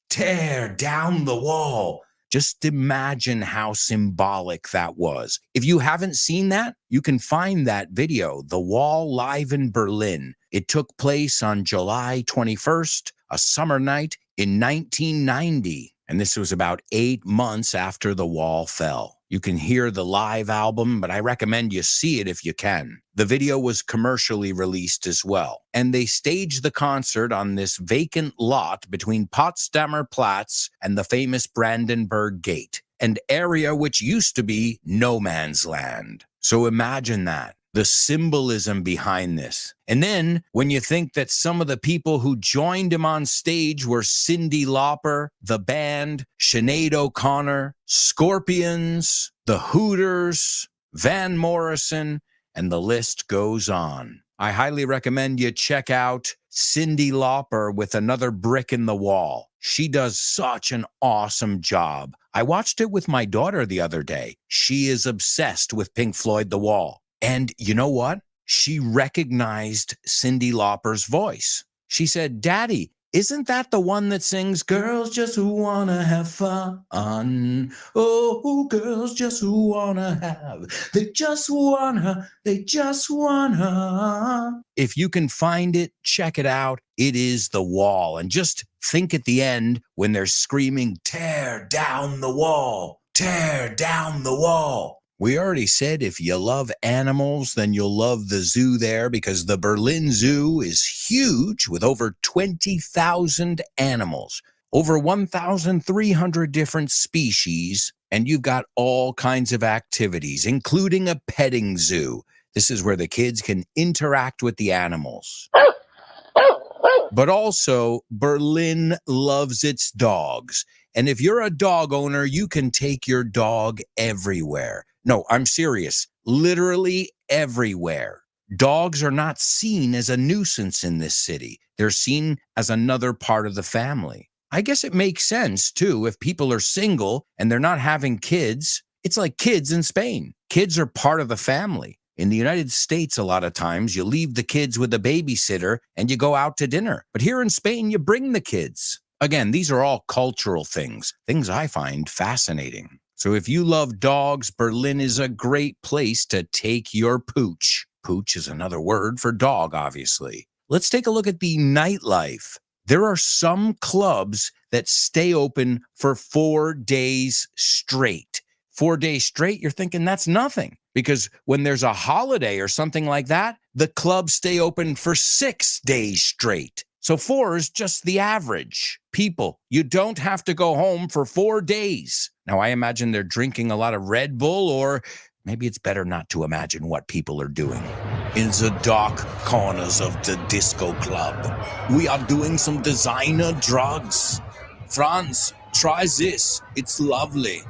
tear down the wall. Just imagine how symbolic that was. If you haven't seen that, you can find that video, The Wall Live in Berlin. It took place on July 21st, a summer night in 1990, and this was about 8 months after the wall fell. You can hear the live album, but I recommend you see it if you can. The video was commercially released as well, and they staged the concert on this vacant lot between Potsdamer Platz and the famous Brandenburg Gate, an area which used to be no man's land. So imagine that. The symbolism behind this. And then when you think that some of the people who joined him on stage were Cyndi Lauper, the band, Sinead O'Connor, Scorpions, the Hooters, Van Morrison, and the list goes on. I highly recommend you check out Cyndi Lauper with Another Brick in the Wall. She does such an awesome job. I watched it with my daughter the other day. She is obsessed with Pink Floyd The Wall. And you know what? She recognized Cyndi Lauper's voice. She said, "Daddy, isn't that the one that sings, 'Girls just who wanna have fun? Oh, girls just who wanna have. They just wanna. If you can find it, check it out. It is The Wall. And just think at the end when they're screaming, 'Tear down the wall, tear down the wall.'" We already said if you love animals, then you'll love the zoo there, because the Berlin Zoo is huge with over 20,000 animals, over 1,300 different species, and you've got all kinds of activities, including a petting zoo. This is where the kids can interact with the animals. But also, Berlin loves its dogs. And if you're a dog owner, you can take your dog everywhere. No, I'm serious. Literally everywhere. Dogs are not seen as a nuisance in this city. They're seen as another part of the family. I guess it makes sense, too, if people are single and they're not having kids. It's like kids in Spain. Kids are part of the family. In the United States, a lot of times, you leave the kids with a babysitter and you go out to dinner. But here in Spain, you bring the kids. Again, these are all cultural things I find fascinating. So if you love dogs, Berlin is a great place to take your pooch. Pooch is another word for dog, obviously. Let's take a look at the nightlife. There are some clubs that stay open for 4 days straight. 4 days straight, you're thinking that's nothing. Because when there's a holiday or something like that, the clubs stay open for 6 days straight. So 4 is just the average. People, you don't have to go home for 4 days. Now, I imagine they're drinking a lot of Red Bull, or maybe it's better not to imagine what people are doing. In the dark corners of the disco club, we are doing some designer drugs. Franz, try this. It's lovely.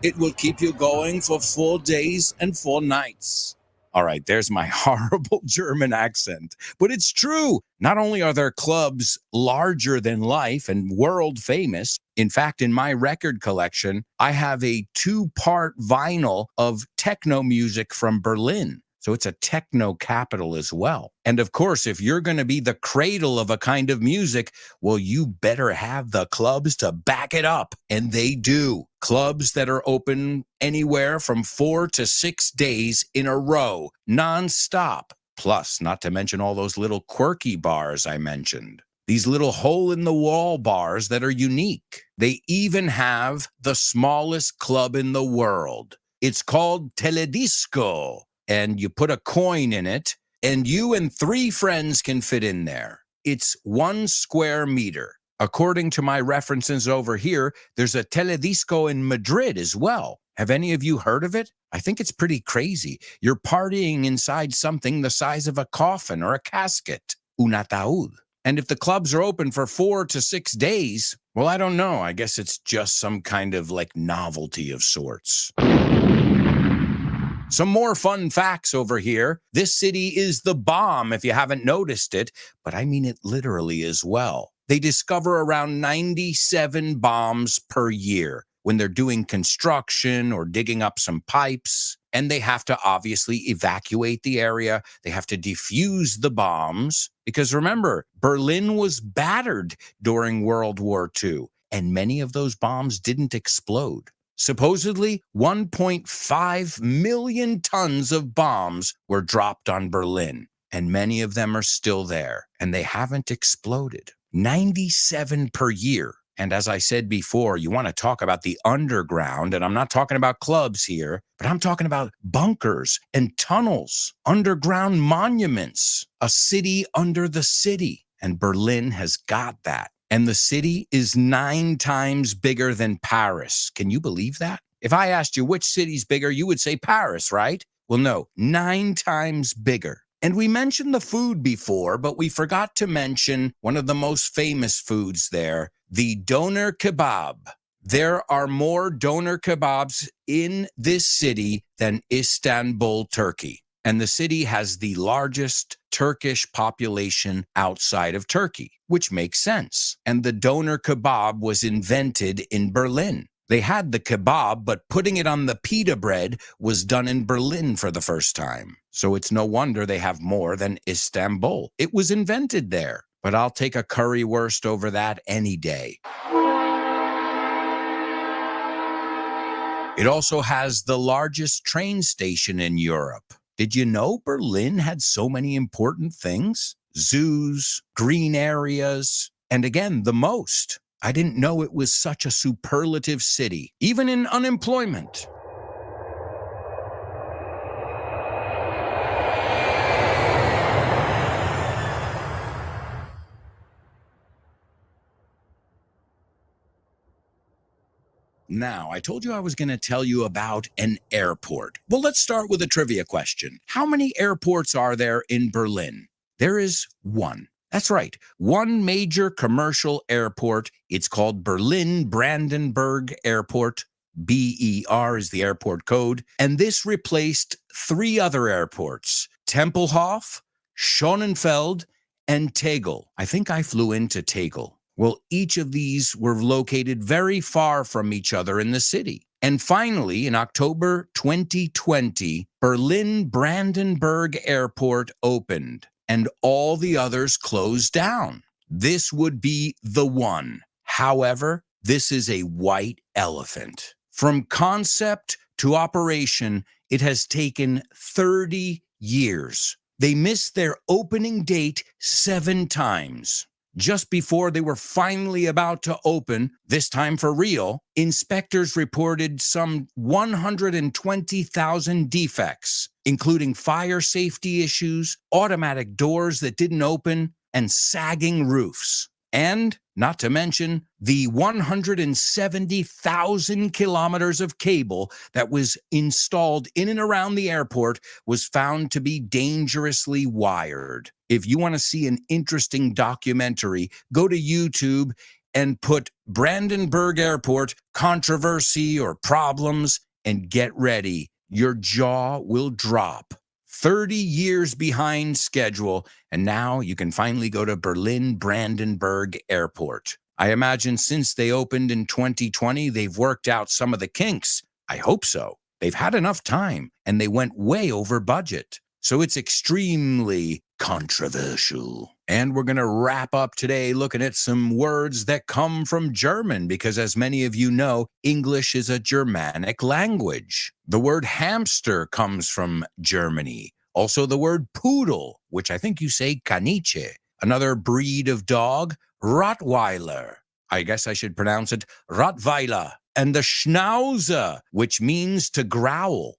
It will keep you going for 4 days and 4 nights. All right, there's my horrible German accent. But it's true. Not only are their clubs larger than life and world famous, in fact, in my record collection, I have a 2-part vinyl of techno music from Berlin. So it's a techno capital as well. And of course, if you're going to be the cradle of a kind of music, well, you better have the clubs to back it up. And they do. Clubs that are open anywhere from 4 to 6 days in a row, nonstop. Plus, not to mention all those little quirky bars I mentioned. These little hole-in-the-wall bars that are unique. They even have the smallest club in the world. It's called Teledisco. And you put a coin in it, and you and 3 friends can fit in there. It's 1 square meter. According to my references over here, there's a Teledisco in Madrid as well. Have any of you heard of it? I think it's pretty crazy. You're partying inside something the size of a coffin or a casket, un ataúd. And if the clubs are open for 4 to 6 days, well, I don't know. I guess it's just some kind of like novelty of sorts. Some more fun facts over here. This city is the bomb if you haven't noticed it, but I mean it literally as well. They discover around 97 bombs per year when they're doing construction or digging up some pipes, and they have to obviously evacuate the area. They have to defuse the bombs because remember, Berlin was battered during World War II, and many of those bombs didn't explode. Supposedly, 1.5 million tons of bombs were dropped on Berlin, and many of them are still there, and they haven't exploded. 97 per year. And as I said before, you want to talk about the underground, and I'm not talking about clubs here, but I'm talking about bunkers and tunnels, underground monuments, a city under the city. And Berlin has got that. And the city is 9 times bigger than Paris. Can you believe that? If I asked you which city's bigger, you would say Paris, right? Well, no, 9 times bigger. And we mentioned the food before, but we forgot to mention one of the most famous foods there, the doner kebab. There are more doner kebabs in this city than Istanbul, Turkey. And the city has the largest Turkish population outside of Turkey, which makes sense. And the doner kebab was invented in Berlin. They had the kebab, but putting it on the pita bread was done in Berlin for the first time. So it's no wonder they have more than Istanbul. It was invented there. But I'll take a currywurst over that any day. It also has the largest train station in Europe. Did you know Berlin had so many important things? Zoos, green areas, and again, the most. I didn't know it was such a superlative city, even in unemployment. Now, I told you I was going to tell you about an airport. Well, let's start with a trivia question. How many airports are there in Berlin? There is one. That's right, one major commercial airport. It's called Berlin Brandenburg Airport. BER is the airport code. And this replaced 3 other airports, Tempelhof, Schönefeld, and Tegel. I think I flew into Tegel. Well, each of these were located very far from each other in the city. And finally, in October 2020, Berlin Brandenburg Airport opened, and all the others closed down. This would be the one. However, this is a white elephant. From concept to operation, it has taken 30 years. They missed their opening date 7 times. Just before they were finally about to open, this time for real, inspectors reported some 120,000 defects, including fire safety issues, automatic doors that didn't open, and sagging roofs. And, not to mention, the 170,000 kilometers of cable that was installed in and around the airport was found to be dangerously wired. If you want to see an interesting documentary, go to YouTube and put Brandenburg Airport controversy or problems and get ready. Your jaw will drop. 30 years behind schedule, and now you can finally go to Berlin Brandenburg Airport. I imagine since they opened in 2020, they've worked out some of the kinks. I hope so. They've had enough time, and they went way over budget. So it's extremely controversial. And we're going to wrap up today looking at some words that come from German, because as many of you know, English is a Germanic language. The word hamster comes from Germany. Also the word poodle, which I think you say Caniche. Another breed of dog, Rottweiler. I guess I should pronounce it Rottweiler. And the Schnauzer, which means to growl.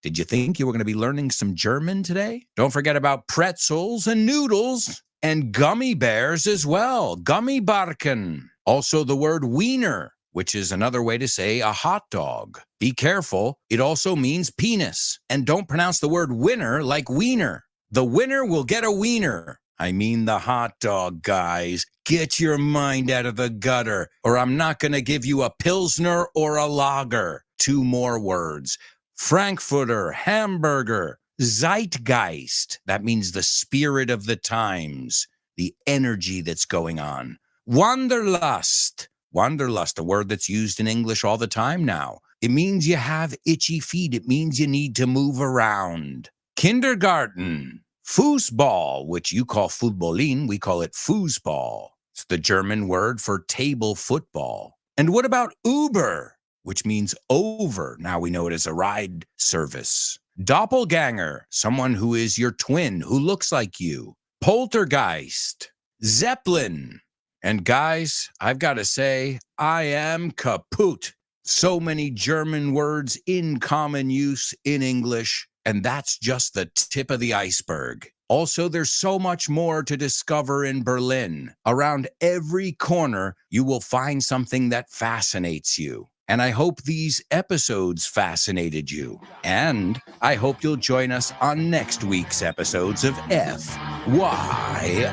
Did you think you were going to be learning some German today? Don't forget about pretzels and noodles and gummy bears as well. Gummibarken. Also the word wiener, which is another way to say a hot dog. Be careful. It also means penis. And don't pronounce the word winner like wiener. The winner will get a wiener. I mean the hot dog, guys. Get your mind out of the gutter, or I'm not going to give you a Pilsner or a lager. 2 more words. Frankfurter, hamburger, Zeitgeist. That means the spirit of the times, the energy that's going on. Wanderlust. Wanderlust, a word that's used in English all the time now. It means you have itchy feet. It means you need to move around. Kindergarten. Fußball, which you call Footballin, we call it Fußball. It's the German word for table football. And what about Uber, which means over? Now we know it as a ride service. Doppelganger, someone who is your twin, who looks like you. Poltergeist, Zeppelin. And guys, I've got to say, I am kaput. So many German words in common use in English, and that's just the tip of the iceberg. Also, there's so much more to discover in Berlin. Around every corner, you will find something that fascinates you. And I hope these episodes fascinated you. And I hope you'll join us on next week's episodes of FYI.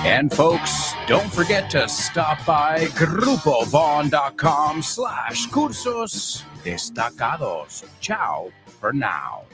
And folks, don't forget to stop by grupovon.com/cursos destacados. Ciao for now.